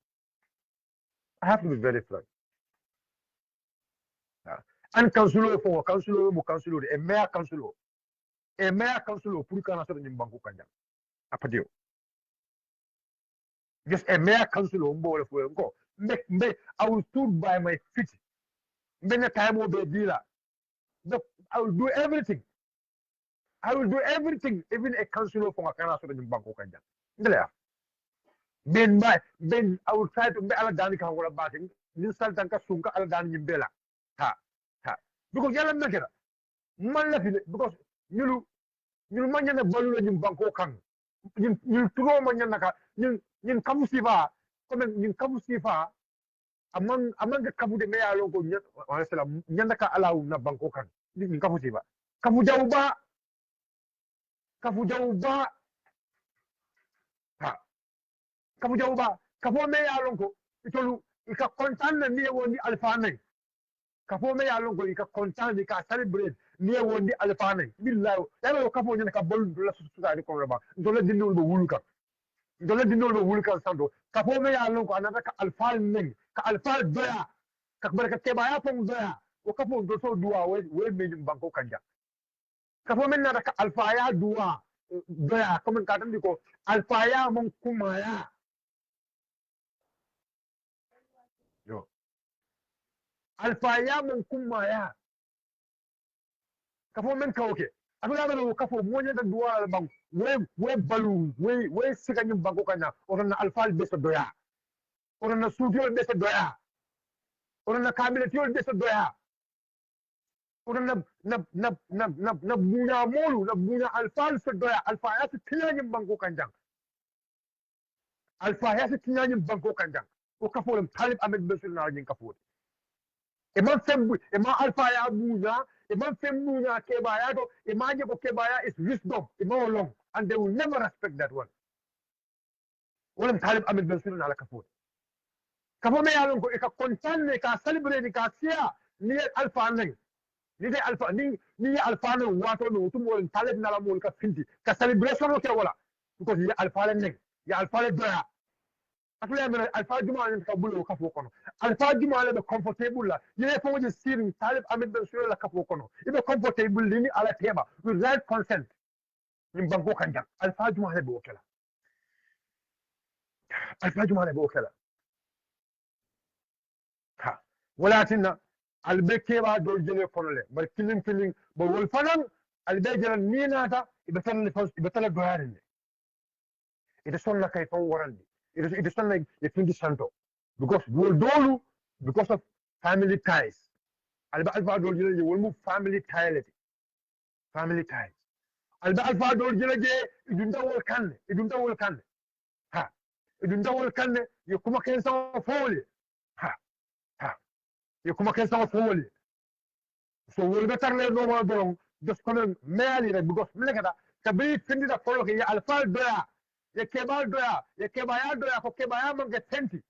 I have to be very frank. And council for council, a mayor council, pour cancer in Bangkok and Apadio. Just a mayor council on board of go. I will stood by my feet. Then a time will be a dealer. I will do everything. I will do everything, even a councillor from a cancer in Bangkok. Ben, I will try to be Aladani Kawala batting, Nissan Tanka Sunka Aladani in Bella. Ha. Because Yala Makera, because you manage a balloon in Bangkok. You throw Manyanaka, you Kamusiva, in Kamusiva, among the Kabu de Mea logo, Yanaka allow na Bangkok, in Kamusiva. Kamujauba. Kafujauba ha Kafujauba kafo me ya lonko itolu ika kontan ni woni alfanai kafo me ya lonko ika kontan ni ka celebrate ni woni alfanai billahi ya kafo ni ka bol la susuda ni ko raba ndole dinul bo wuluka sando kafo me ya lonko anata ka alfanai ka alfal doya ka baraka ke baya fon doya o kafo do so duwa we me banko kanja kafo men na ka alfaya duwa doya comme katan diko alfaya mon kumaya yo alfaya mon kumaya kafo men ka oke abula balo kafo monya da duwa bang we balu we sikanya banko kanya orana alfal beso doya orana studio beso doya orana kamilatiol beso doya orana na bunya molu na bunya alfal se doya alfa ya tinyani banko kanjang alfa ya tinyani banko kanjang o kafo Talib Ahmed Bensouda na jin kafo e man sembu e man alfa ya bunya e man fembu na kebaya do e man je ko kebaya is wisdom e man long and they will never respect that one wala Talib Ahmed Bensouda na la kafo me yalon ko e ka kontanne ka celebrate ka sia ni alfa nang ni de alfa ni alfa no wato no tum wol talib na la mol ka finti ka celebration o ke wala because ya alfa le nek ya alfa le doya atule men alfa juma ni ka bulo ka fo kono alfa juma le be comfortable la ye fo je sirin talib amed ben sur la ka fo kono ibe comfortable ni ala teba with right consent ni banko kanjam alfa juma le be okela alfa juma le be okela ha wala tinna albe keba do jele kono le bar killing bo wol fanan albe jele ni nata ibe tan doyare ne ite sonna kay fon warande ite sonna e findi santo because wol dolu because of family ties albe alfa do jele wol mu family ties albe alfa do jele je idun dawol kanne ha idun dawol kanne ye kuma ken sa fole ha ye kuma ken sa fole so wol be tarle no ma don just kono meali rek because mlekata tabi findi da folo ke ya alfa doya ye kebal doya ye kebaya doya ko kebaya manke tenti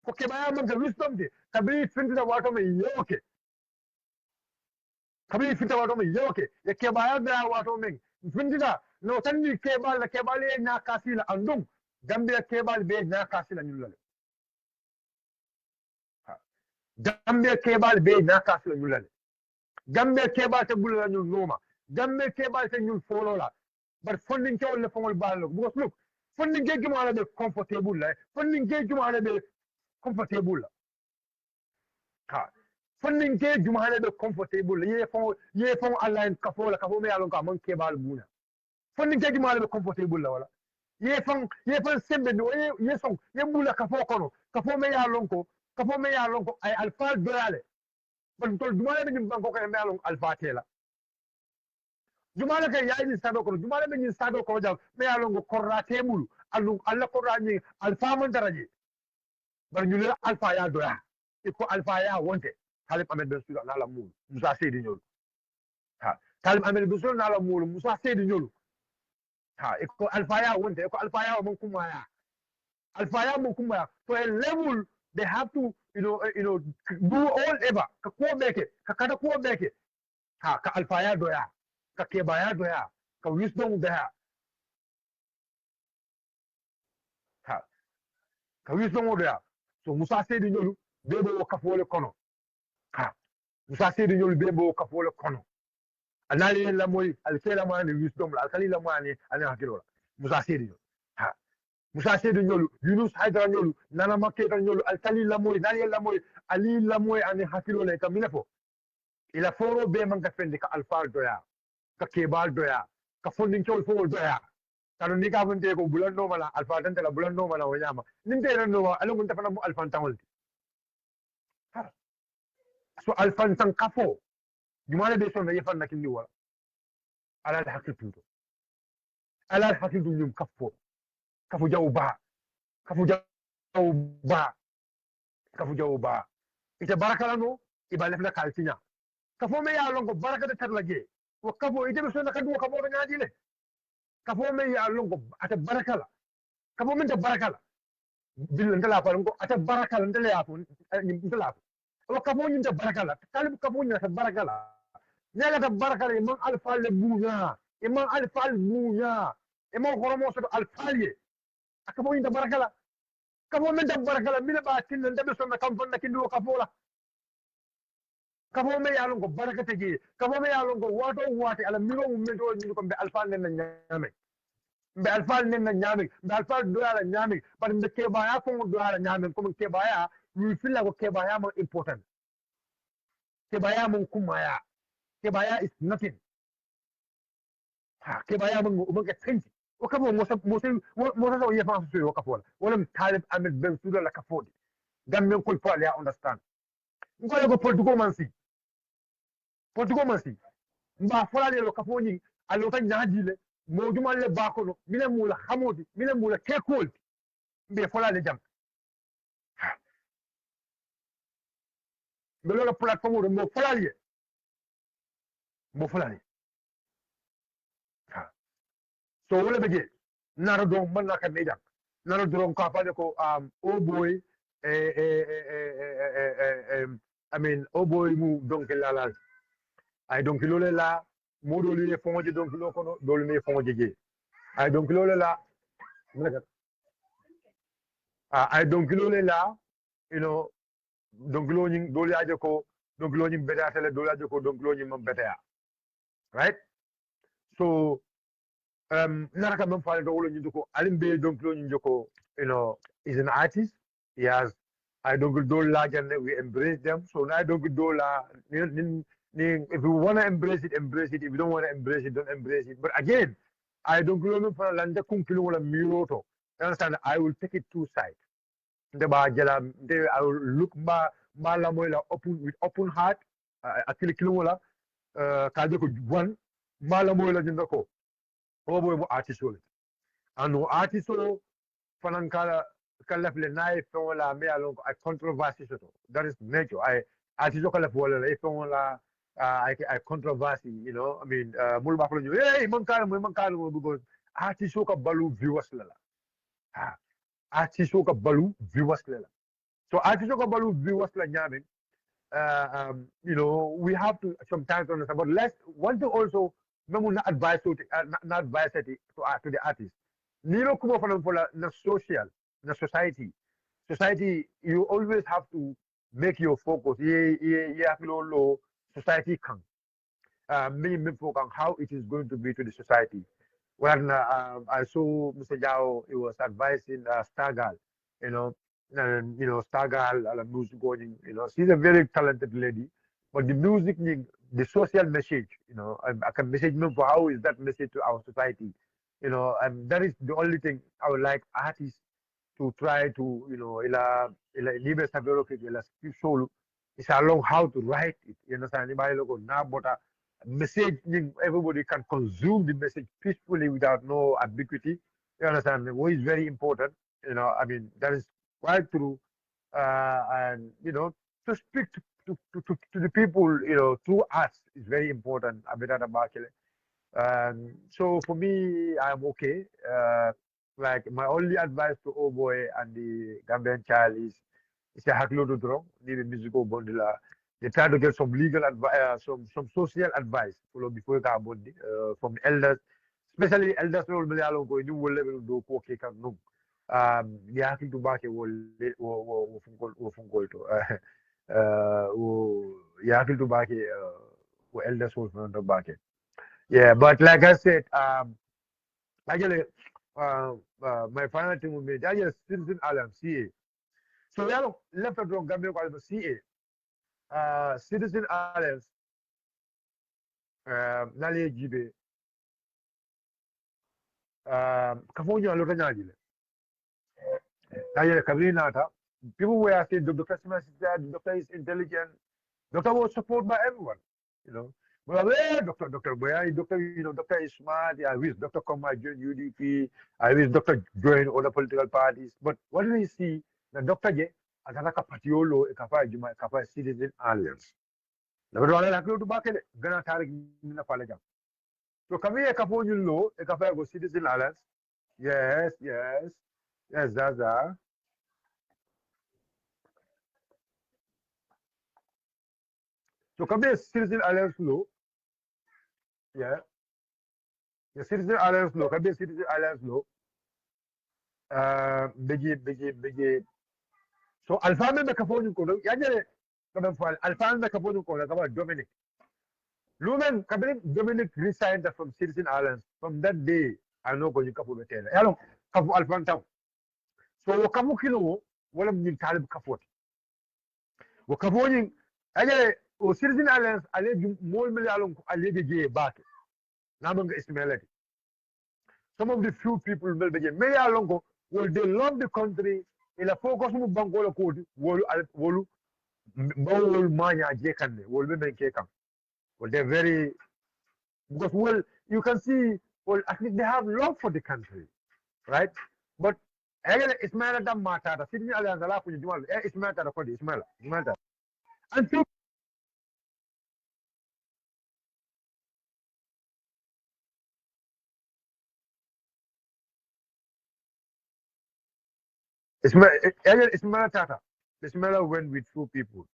ko kebaya manke wisdom de tabi findi da wato me yoke tabi findi da wato me yoke ye kebaya doya wato men findi da no tanni kebal la kebal ye na kasila andum gambia kebal be na kasila nyulale gambia kebal be na kasila nyulale gambe kebal te bulla nyul noma gambe kebal te nyul folo la but funding ke wala fongol ballo because look funding ke juma la be comfortable la funding ke juma la be comfortable la ha funding ke juma la be comfortable ye fong online ka fola ka fo me yalon ka man kebal buna funding ke juma la be comfortable la wala ye fong sembe no ye song ye bula ka fo kono ka fo me yalon ko ay alfa dolale ban tol juma la be nyim banko ko me yalon alfa tela jumala ke yayi sado ko jumala be ni sado ko jam me yalo ngo korra tebulu allu alla korra ni alfa man daraje bar ñu le alfa ya doya iko alfa ya wonte talib amed ben sura na la mul musa seydi ñol ha talib amed ben sura na la mul musa seydi ñol ha iko alfa ya wonte iko alfa ya mon kuma so a level they have to do all ever ka ko beke ka kada ko beke ha ka alfa ya doya ka kebaya doya ka wisdom doya ha ka wisdom doya so musa seydi ñolu bebo kafole kono ha musa seydi ñolu bebo kafole kono anali la moy alkela mani wisdom la alkali la mani ani hakilo la musa seydi ñolu ha musa seydi ñolu yunus haydara ñolu nana maketa ñolu alkali la moy nali la moy ali la moy ani hakilo la kamina fo ila foro be man ka fendi ka alfa doya ka kebal doya ka funding chol fo doya kanu ni ka funte ko bulan no mala alfa tan la bulan no mala wanyama nin te ran no ala mun tafana mu alfa tan so alfa tan kafo jumala be son yefan nakin ni wala ala al haqiqatu ala al haqiqatu nyum kafo kafu jawba ite barakala no iba lefna kaltinya kafo me ya longo baraka de tarlaje wa kafo ite be sonna kadu kafo be ngadi le kafo me ya longo ata barakala kafo min ta barakala bil ndala fa longo ata barakala ndala ya fo ndala wa kafo nyin ta barakala talib kafo nyin ta barakala nyala ta barakala man alfa le bunya imam alfa bunya imam horomo so alfa ye kafo nyin ta barakala kafo min ta barakala min ba tin ndabe sonna kam fonna kindu kafo la kafo me yalon ko barakata je kafo me yalon ko wato wati ala miro mum men to ni ko be alfal nen na nyame be alfal do ala nyame bar be ke baya ko do ala nyame ko ke baya wi filla ko ke baya mo important ke baya mo kumaya ke baya is nothing ha ke baya mo ke tenti o kafo mo so yefa so kafo wala talib amed ben sura la kafo gamen ko fo ya understand ngole ko Portugal mansi mba fola le ka foni allo tan nyaadile mo jumal le bakono mine mula hamodi mine mula kekol mbe fola le jam belo la plateforme mo fola le so wala beje naro do man naka meja naro do ko fa ko Oboy I mean Oboy mu donc la ay donc lole la modo li fongo je donc lo kono dol me fongo je ay donc lole la ay donc lole la you know donc lo nyi dol ya ko donc lo nyi beta tele dol ya ko donc lo nyi mom beta right so naraka mem faale do wolo nyi ko alimbe donc lo nyi joko is an artist. He has I don't do la we embrace them. So now I don't do la if you want to embrace it, embrace it. If you don't want to embrace it, don't embrace it. But again, I don't go for landa kunkilo wala miroto. You understand? I will take it two sides. I will look ma la moila open with open heart. Akili kilo wala kaje ko one ma la moila jindako. Oboy mo artist wala. Ano artist wala fanan kala fle na e fon la me alon a controversy soto. That is nature. Artist kala wala e fon la I controversy, I mean, mul ba ko ñu hey man kala because artist ka balu viewers la. Artist ka balu viewers la. So artist ka balu viewers la ñame we have to sometimes understand. But let's want to also not advise to not advise to the artist. Nilo kumo fanam for na social, na society. Society, you always have to make your focus. Yeah, low society can. Me focus on how it is going to be to the society. When I saw Mr. Jao, he was advising Stargal, and Stargal, music going, she's a very talented lady, but the music, the social message, I can message me for how is that message to our society, and that is the only thing I would like artists to try to, ila libe sabero ke ila solo, it's along how to write it, you understand? Anybody look na but a message everybody can consume the message peacefully without no ambiguity. You understand? What is very important, I mean that is quite true, and to speak to the people, through us is very important. So for me, I'm okay. Like my only advice to Oboy and the Gambian child is a haklo to draw, need a musical bondula. They try to get some legal advice, some social advice before from elders, especially elders role Malayalo go new level do okay can no. The haklo to back will from goal to yakil to back elders will from the back. Yeah, but like I said, actually, my final thing would be that is Citizen Alarm CA. So we have left it wrong Gambia called CA. Citizen Alliance, Nali Jibe, Kafonia Lotanyagile. Naya Kabinata. People were saying the customer is there, the doctor is intelligent, doctor was supported by everyone, Well, Doctor Boy, Doctor is smart. I wish Doctor Koma join UDP. I wish Doctor join other political parties. But what do we see? The Doctor J, another Patiolo, a Kappa Citizen Alliance. The Rodala Laklo to Bakele, Gana Tarik in the Palaja. So come here, Caponio Law, a Kappa Citizen Alliance. Yes, that's that. So come here, Citizen Alliance Law. Yeah. The Citizen Alliance Law, come here, Citizen Alliance Law. Biggie. So Alpha the Capone Kodo, Yajere, Alpha the Capone Koda, Dominic. Lumen Dominic resigned from Citizen Alliance. From that day, I know going Capo Betela. Hello, Capo Alphanta. So Camukino, one of the Talib Capot. Wakaponing, o Citizen Alliance, I let you more million, I let you back. Namanga is melody. Some of the few people will be many along will they love the country in a focus on Bangola code wolu manya jekan will be making well they're very because you can see at least they have love for the country, right? But again it's matter that matter the Sydney Alliance ala for you it's matter for this matter and so it's matter when with few people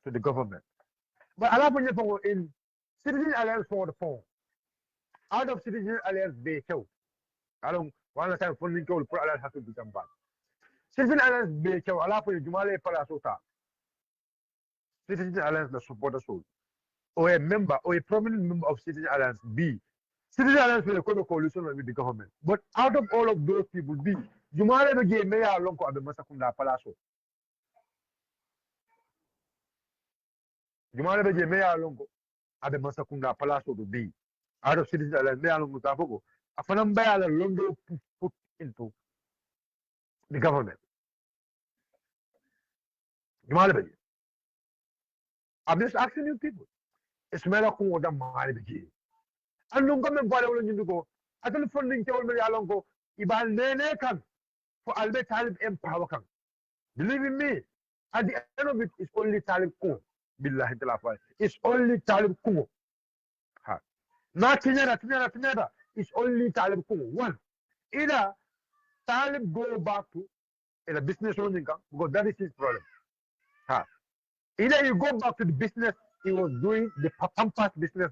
to the government. But a lot of people in Citizen Alliance for the phone. Out of Citizen Alliance, they show. I don't want to say funding to the Alliance has to do some bad. Citizen Alliance, they show. Allah for Jumale Palasota. Citizen Alliance, the supporter soul. Or a member, or a prominent member of Citizen Alliance, B. Citizen Alliance will come to coalition with the government. But out of all of those people, B. Jumale Bege Mayor Lonko Abe Masakunda Palaso. Jumale Bege Mayor Lonko Abe Masakunda Palaso to B. Out of Citizen Alliance, Mayor Lonko Tafogo. Afanam Bayala Londo put into the government. Jumale Bege. I'm just asking you people. It's mela kungo da mali bigi. Andung kami bala ulo nyindu ko. Atal funding ke ulme yalong ko. Ibal nene kan. For albe talib empower kan. Believe in me. At the end of it, it's only talib kungo. Billahi talafai. It's only talib kungo. Ha. Na tinyada. It's only talib kungo. One. Either talib go back to a business owning kan. Because that is his problem. Ha. Either you go back to the business he was doing, the pampas business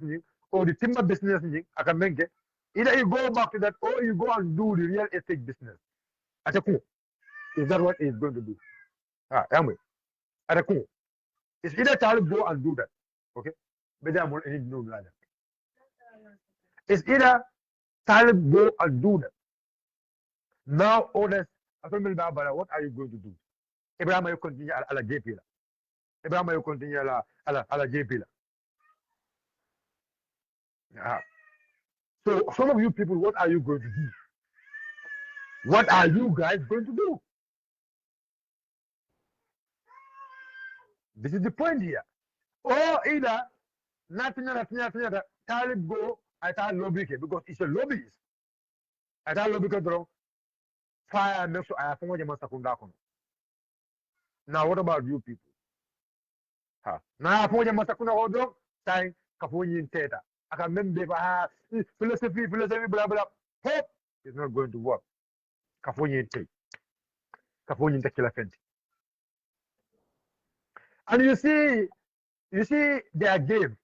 or the timber business. Either you go back to that or you go and do the real estate business. Is that what he's going to do? It's either Talib go and do that. Okay? It's either Talib go and do that. Now, others, what are you going to do? Abraham, you continue a la JP. Abraham, you continue a la JP. So, some of you people, what are you going to do? What are you guys going to do? This is the point here. Or either, nothing, Talib go at our lobby because it's a lobbyist. At our lobby, fire makes sure I have now, what about you people? Now, time Kapunyin Theta. I can remember philosophy, blah blah. Hope is not going to work. Kapunyin Theta. Kapunyin Theta. And you see their game.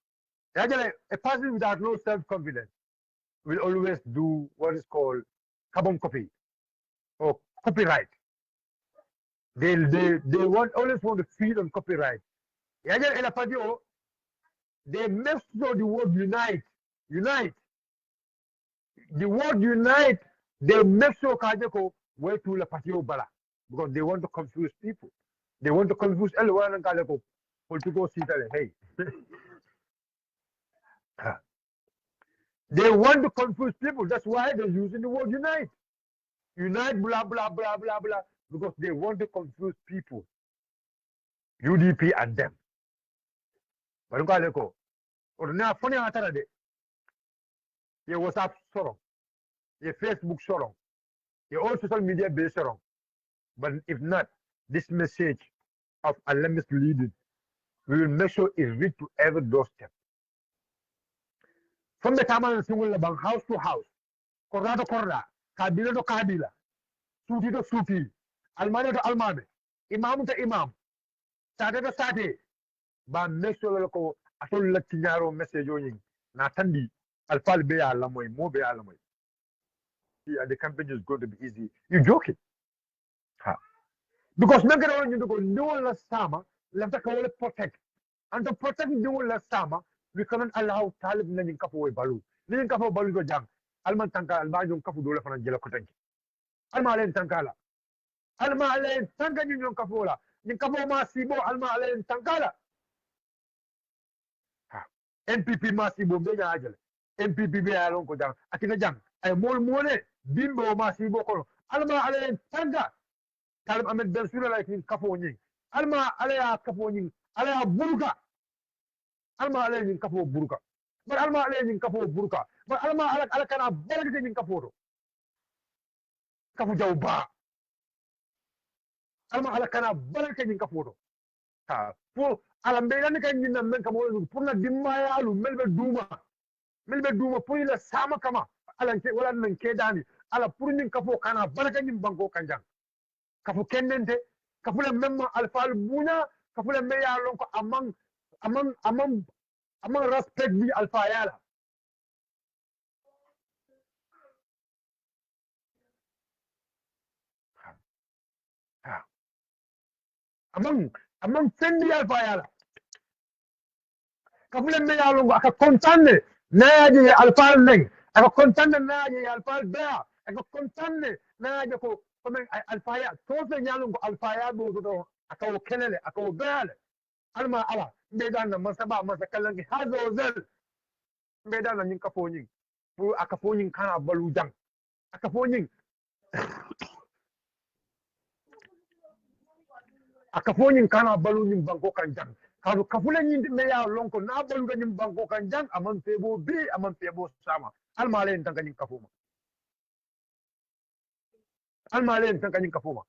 Actually, a person without no self-confidence will always do what is called carbon copy or copyright. They always want to feed on copyright. They make sure the word unite. The word unite, they make sure Kajako went to La Patio Bala because they want to confuse people. They want to confuse everyone and Kajako to go see that. Hey. They want to confuse people. That's why they're using the word unite. Unite, blah, blah, blah, blah, blah, because they want to confuse people. UDP and them. But or now funny Saturday. Your WhatsApp sorong, your Facebook sorong, your all social media based sorong. But if not, this message of Allah misleading, we will make sure it reach to every doorstep. From the time of the house to house, Korra to Korra, Kabila to Kabila, Suti to Suti, Almane to Almane, Imam to Imam, Sate to Sate, but make sure local atol Latinaro message on Natandi, Alfal Be Alamoy, Mo Be Alamoy. The campaign is going to be easy. You're joking. Because make it all you go no less summer, let the call protect. And to protect no less summer, we cannot allow Talib Nanin Kapo Balu. Nanin Kapo Balu Jam, Alman Tanka, Almajum Kapu Dola from Jelakotanki. Almalen Tankala. Almalen Tanka Union Kapola. Ninkapo Masibo, Almalen Tankala. MPP Masibo Bega Agel. MPP Be Alonco Jam. Atina Jam. I more money. Bimbo Masibo Koro. Alma Alen Tanka. Talib Ahmed Bensura like in Kaponing. Alma Alea Kaponing. Alea Burka. Alma Alea in Kapo Burka. But Alma Alea in Kapo Burka. But Alma Alakana Belgian in Kaporo. Kapu Jauba. Alma Alakana Belgian in Kaporo. For Alambelani can you make a more Puna Dimaya, Melbe Duma. Melbe Duma, Puna Sama Kama. Alan Kedani. Ala Purin Kapo Kana, Belgian in Bango Kanjang. Kafu Kendente, Kafula Memma Alfal Buna, Kafula Mea Lonko among among respect the alpha yala among fendi alpha yala kafule me yalo aka kontanne naje alpha neng aka kontanne naje alpha bea aka kontanne naje ko comme alpha ya to fe yalo alpha ya do aka kelele aka beale alma ala mbedan na masaba masakalangi hazo zel mbedan na nyin kafo nyin fu aka fo nyin kana balu jang aka fo nyin aka fo nyin kana balu nyin banko kan jang kadu kafule nyin me ya lonko na balu nyin banko kan jang aman febo be aman febo sama alma len tan nyin kafo ma alma len tan nyin kafo ma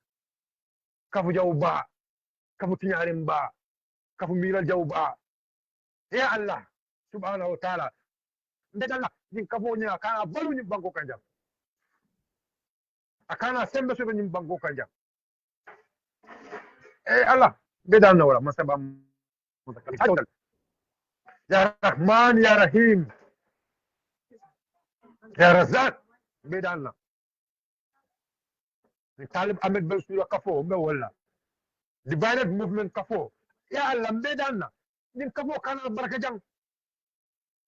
kafu jawba kafu tinyarin ba kafu miral jawba ya allah subhanahu wa ta'ala ndedala nyin kafo nya kana balu nyin banko kan jang akana sembe so nyin banko kan jang Allah beda na wala masaba ya rahman ya rahim ya razak beda na ni talib ahmed ben sura kafo be wala divided movement kafo ya Allah beda na nin kafo kana baraka jang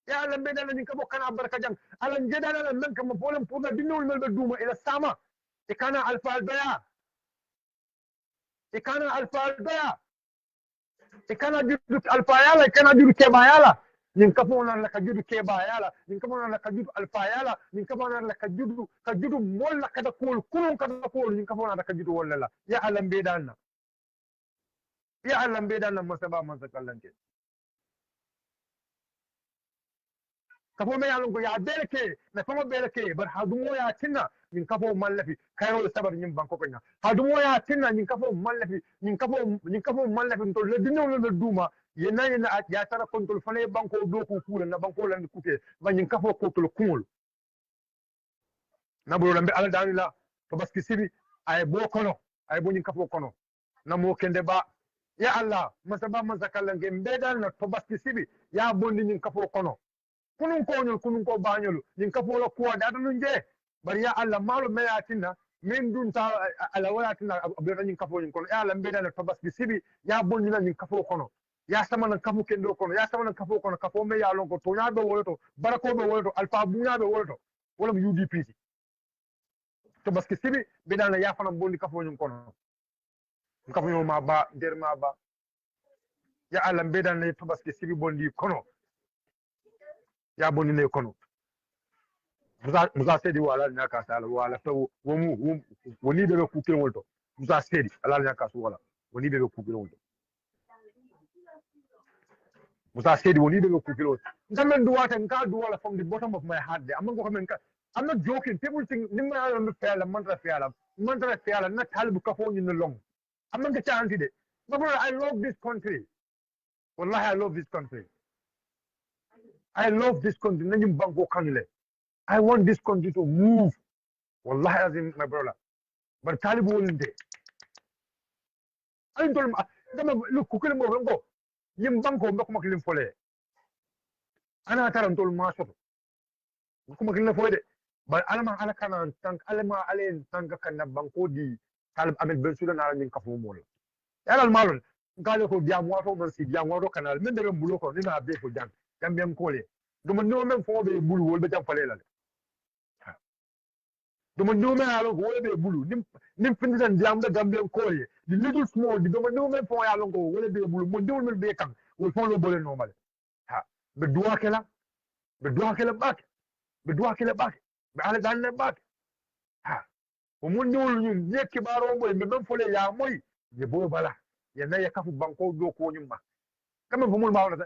ya Allah beda na nin kafo kana baraka jang alan jedana na men kam folen purna dinul mel be duma ila sama e kana alfa albaya e kana alfa albaya kana judu alfayala kana judu kebayala nin kafo nan la ka judu kebayala nin kafo nan la ka judu alfayala nin kafo nan la ka judu molla kada kol kunun kada kol nin kafo nan la ka judu walla ya alam bedanna masaba masakallanke kafo me yalon ko ya belke na fama belke bar hadumo ya tinna nin kafo mallafi kayo sabar nin banko kanya hadumo ya tinna nin kafo mallafi nin kafo mallafi to le dinno le duma yena ya tara kontrol fane banko do ko kula na banko lan kute ba nin kafo ko to kumul na bolo lambe ala danila to baski sibi ay bo kono ay bo nin kafo kono na mo kende ba ya allah masaba masakallanke mbedal na to baski sibi ya bondi nin kafo kono kunun ko bañolu nin kafola kuwa data nun je bari ya allah malo meyatinna min dun ta ala walatinna abdota nin kafo nin kono ya allah mbedana to baski sibi ya bonnina nin kafo kono ya samana kafu kendo kono ya samana kafo kono kafo me ya lon ko to nyabe woloto barako be woloto alfa buñabe woloto wala UDP to baski sibi bedana ya fana bondi kafo nin kono kafo yo ma ba der ma ba ya allah mbedana to baski sibi bondi kono ya boni ne kono musa sedi wala nya ka sala wala to woni be ku ke wolto musa sedi ala nya ka su wala woni be ku ke wolto musa sedi woni be ku ke wolto ngamen du wata nka du wala from the bottom of my heart de amman ko men ka I'm not joking people think nimma ala me fela mantra fela na talbu ka fo ni long amman ka chanti de but I love this country wallahi I love this country Najim Banko Kanile. I want this country to move. Wallahi azim, my brother. But Talibu will day. I told him, look, cooking go. Yim Banko, Bakumakin Fole. Ana Taran told Master. Bakumakin Fole. But Alama Alakana, Tank Alama Alen, Tankakana Banko di Talib Ahmed Ben Sudan in Kafu Yaral Malon, Galoko Diamoto, Mercy, Diamoto Canal, Mendere Buloko, Nina Abe for Jan. Gambian kole dum no men fo be bulu wol be jam falela dum no men alo wol be bulu nim findan diam da Gambian kole the little small the dum no men fo ya longo wol be bulu mo dum be kan wol fo lo bole normal ha be duwa kala bak be ala dan bak ha o mo nyol nyum nyekki baro boy be men fole ya moy ye bo bala ye na ya kafu banko do ko nyumba kama fo mo mawla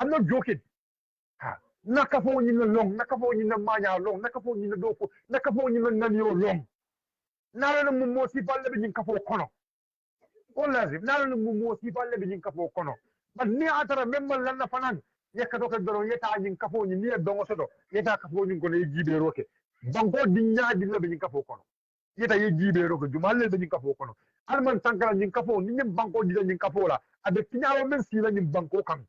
I'm not joking. Nakafo ni long, nakafo ni manya long, nakafo ni doko, nakafo ni nanio long. Nala na mumo si palle bi kafo kono. Wallahi, nala na mumo si palle bi kafo kono. But ni atara memma lanna fanan. Yekato ka doro yeta ni kafo ni ni dongo sodo. Yeta kafo ni ko ne jibe roke. Bango di nyaadi la bi kafo kono. Yeta ye jibe roke jumalle bi kafo kono. Alman tankala ni kafo ni banko di ni kafo la. Abe kinyawo men si la ni banko kan.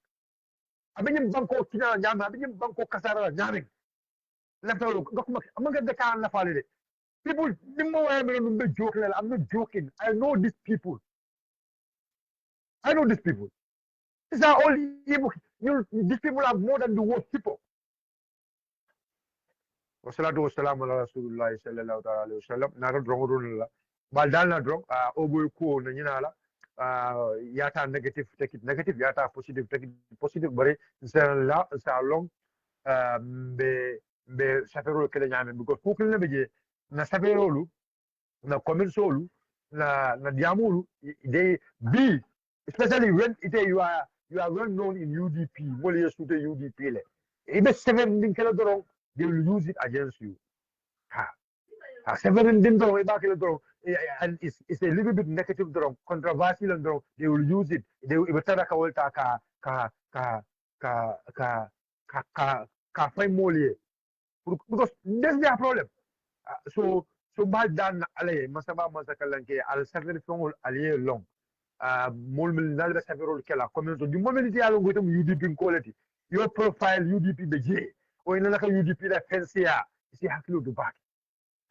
abinyim banko kina nyame abinyim banko kasara nyame lefto gokuma amanga de kan la falide people nimmo way me no be joke I'm not joking. I know these people. These are all evil. These people are more than the worst people. Wassalatu wassalamu ala rasulillah sallallahu alaihi wasallam. Naro drong la. Baldal na drong. Oboy ko na nyinala. Yata negative take it negative. Yata positive take it positive. Bari inshallah long. Be safero kele nyame because kukul na beje na safero lu na commerce lu na diamulu they be especially when you are well known in UDP. Mole you shoot UDP le. Ibe 7 kilo dorong they will use it against you. Ha. 7 din dorong iba kilo dorong and it's a little bit negative dorong controversial and dorong they will use it. They will try ka volta ka fay mole because that's their problem. So bad dan ale masaba masakalanke al seven fongol aliye long mol mil nalbe safero kala community du moment ti yalo gotum UDP quality your profile UDP be je o ina naka UDP la fancy si hakilo du back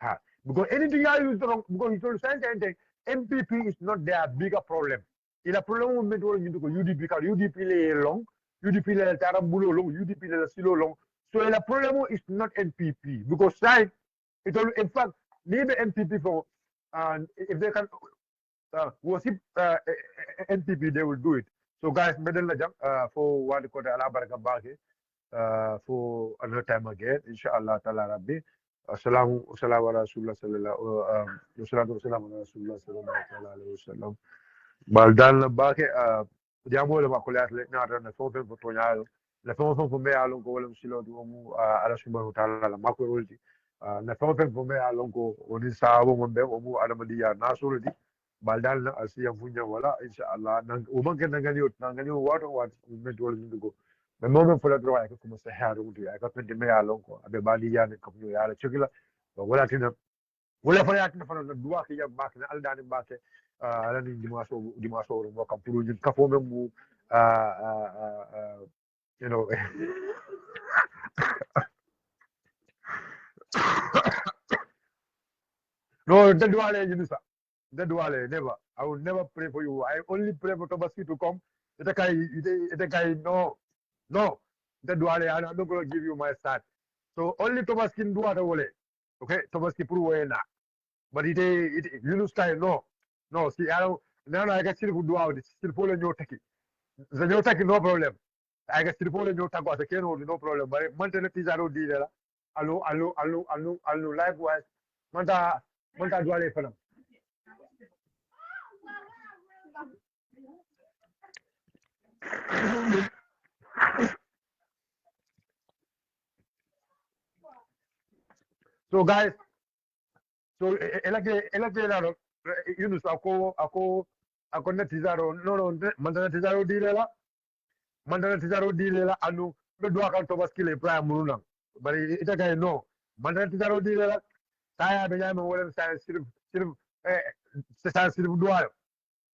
ha because anything you use wrong because you told something MPP is not their bigger problem il a problem moment wo ñu ko UDP ka UDP le long UDP le tarambulo long UDP le silo long so the problem is not MPP because side it all in fact maybe MPP for and if they can worship NPP, they will do it. So guys, medal for what they call Alabaraka Baki for another time again, inshallah ta'ala rabbi. Assalamu ala rasulullah sallallahu alaihi wasallam. Baldan Baki, Diamo ma colet le nata na fonte for Tonalo. La fonte for me along go William Silo to ala subhanahu wa ta'ala la makurulti. Na fonte for me along go Odisa Wombe Omu Adamadia Nasurity. Baldal na asiya funya wala inshallah nang umang kan nangani what me dole ni go me mo fola tro ay ko kuma sa haru du ay ko pende me alon ko abe bali ya ne ko yo yala chukila wala tina wala fa ya tina fa na duwa ki ya bak na aldani bake ala ni dimaso ro mo kam puru ni kafo me mu you know no the duale ni sa that wale never. I will never pray for you. I only pray for Tobaski to come. The guy, no. That wale, I'm not going to give you my start. So only Tobaski do what wale. Okay, Tobaski puru na. But it you lose time. No. See, I don't. Now I get still do out. Still follow your taki. The your taki no problem. I get still follow your taki. I can no problem. But Montana Tizaro did. Allo. Likewise, Manta Duale for them. So guys, so elake Yunus ako netizaro no mandana tizaro dilela anu be do akal to baskile prime muruna bari ita kay no mandana tizaro dilela taya be nyama wala sirf duayo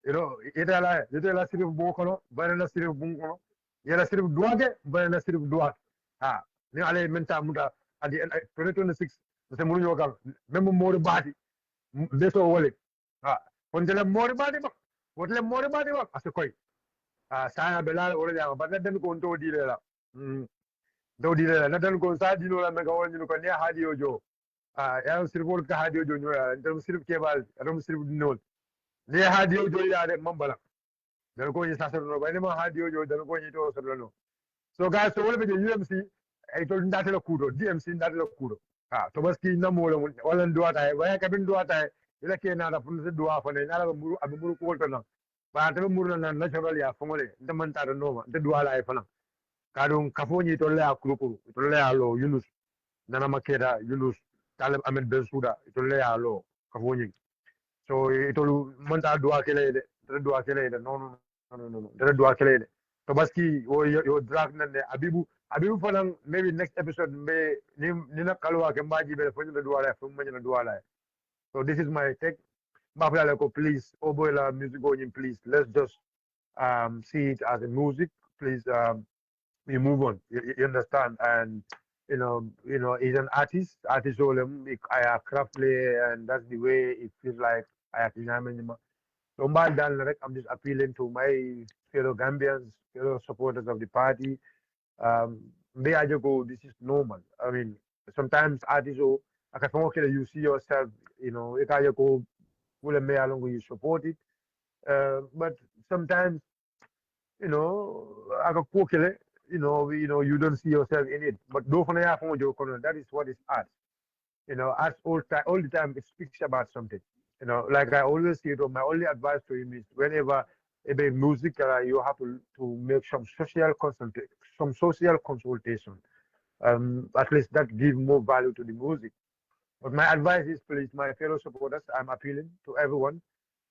you know ita la sirf bo kono bari la sirf bu kono yela sirf duage bari la sirf duat ha ni ale menta muta adi 2026 se muru yogal même mori bati beso wole ha kon jele mori bati ba wotle mori bati ba ase koy saya belal wala jama ba den ko to dilela do dilela na den ko sa dino la mega woni ko ne hadi ojo ya sirfol ka hadi ojo nyoya ndem sirf kebal ram sirf dinol ne hadi ojo ya de mambala den ko ni sa no ba ne ma hadi ojo den ko ni to so no so guys so wala be UMC ay to ndate la kudo DMC ndate la kudo to baski na mo wala duwata ay waya kabin duwata ila ke na da fun se duwa fa ne na la muru abu muru ko to na ba ta muru na natural ya fongole nda man ta no ma nda duwa la ay fa na ka don kafoni to la kruku to la lo Yunus nana makeda Yunus talib Ahmed Ben Souda to la lo kafoni so to man ta duwa kele de duwa kele de no de duwa kele de to baski yo drag na ne Abibu fanan maybe next episode may nina kalwa ke maji be fo ñu duwala fo ma ñu duwala so this is my take mafia ko please Oboy la music going please let's just see it as a music please we move on. You understand? And he's an artist. Artist all I craft play, and that's the way it feels like I have to. So I'm just appealing to my fellow Gambians, fellow supporters of the party. May I just go, this is normal. I mean, sometimes artists, okay, you see yourself, you can go, you support it. But sometimes, I got you don't see yourself in it. But that is what is art. Art all the time it speaks about something. Like I always say, my only advice to him is whenever about music, you have to make some social consultation. At least that give more value to the music. But my advice is, please, my fellow supporters, I'm appealing to everyone.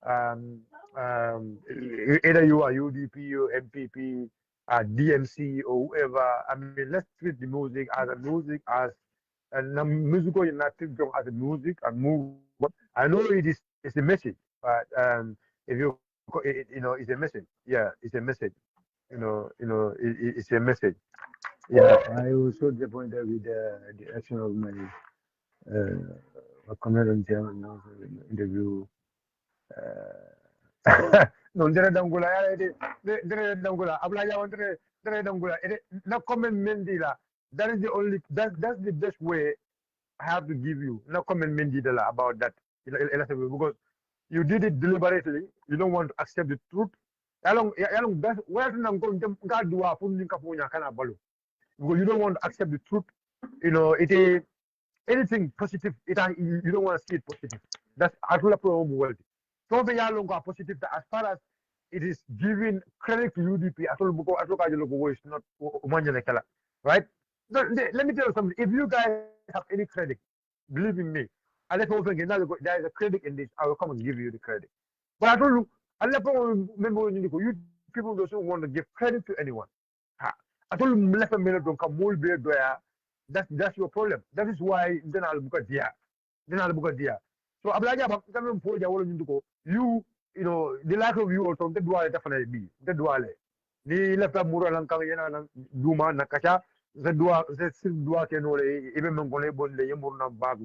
Um, Either you are UDP or MPP, DMC or whoever. I mean, let's treat the music as a music as and musical you not treat them as a music and move. I know it's a message, but if it's a message. Yeah, it's a message. It's a message. Yeah, I also disappointed with the action of my comment on interview. Non dere dangula ya dere dangula abla ya dere dangula na comment mendila. That is the only that's the best way I have to give you. No comment mendila about that because you did it deliberately. You don't want to accept the truth. Yalong best where na God do kana balu. Because you don't want to accept the truth. It is anything positive. You don't want to see it positive. That's actually a problem world. So the yalong are positive as far as it is giving credit to UDP. Is not right. Let me tell you something. If you guys have any credit, believe in me. There is a credit in this. I will come and give you the credit. But I told you, you people don't want to give credit to anyone. I told you, that's your problem. That is why then I'll book a dia. So the lack of you also the duale definitely be the duale. Ni left a mura lang kang yana duma nakasha the dua the dua kenole even mongole bonde yemur na bag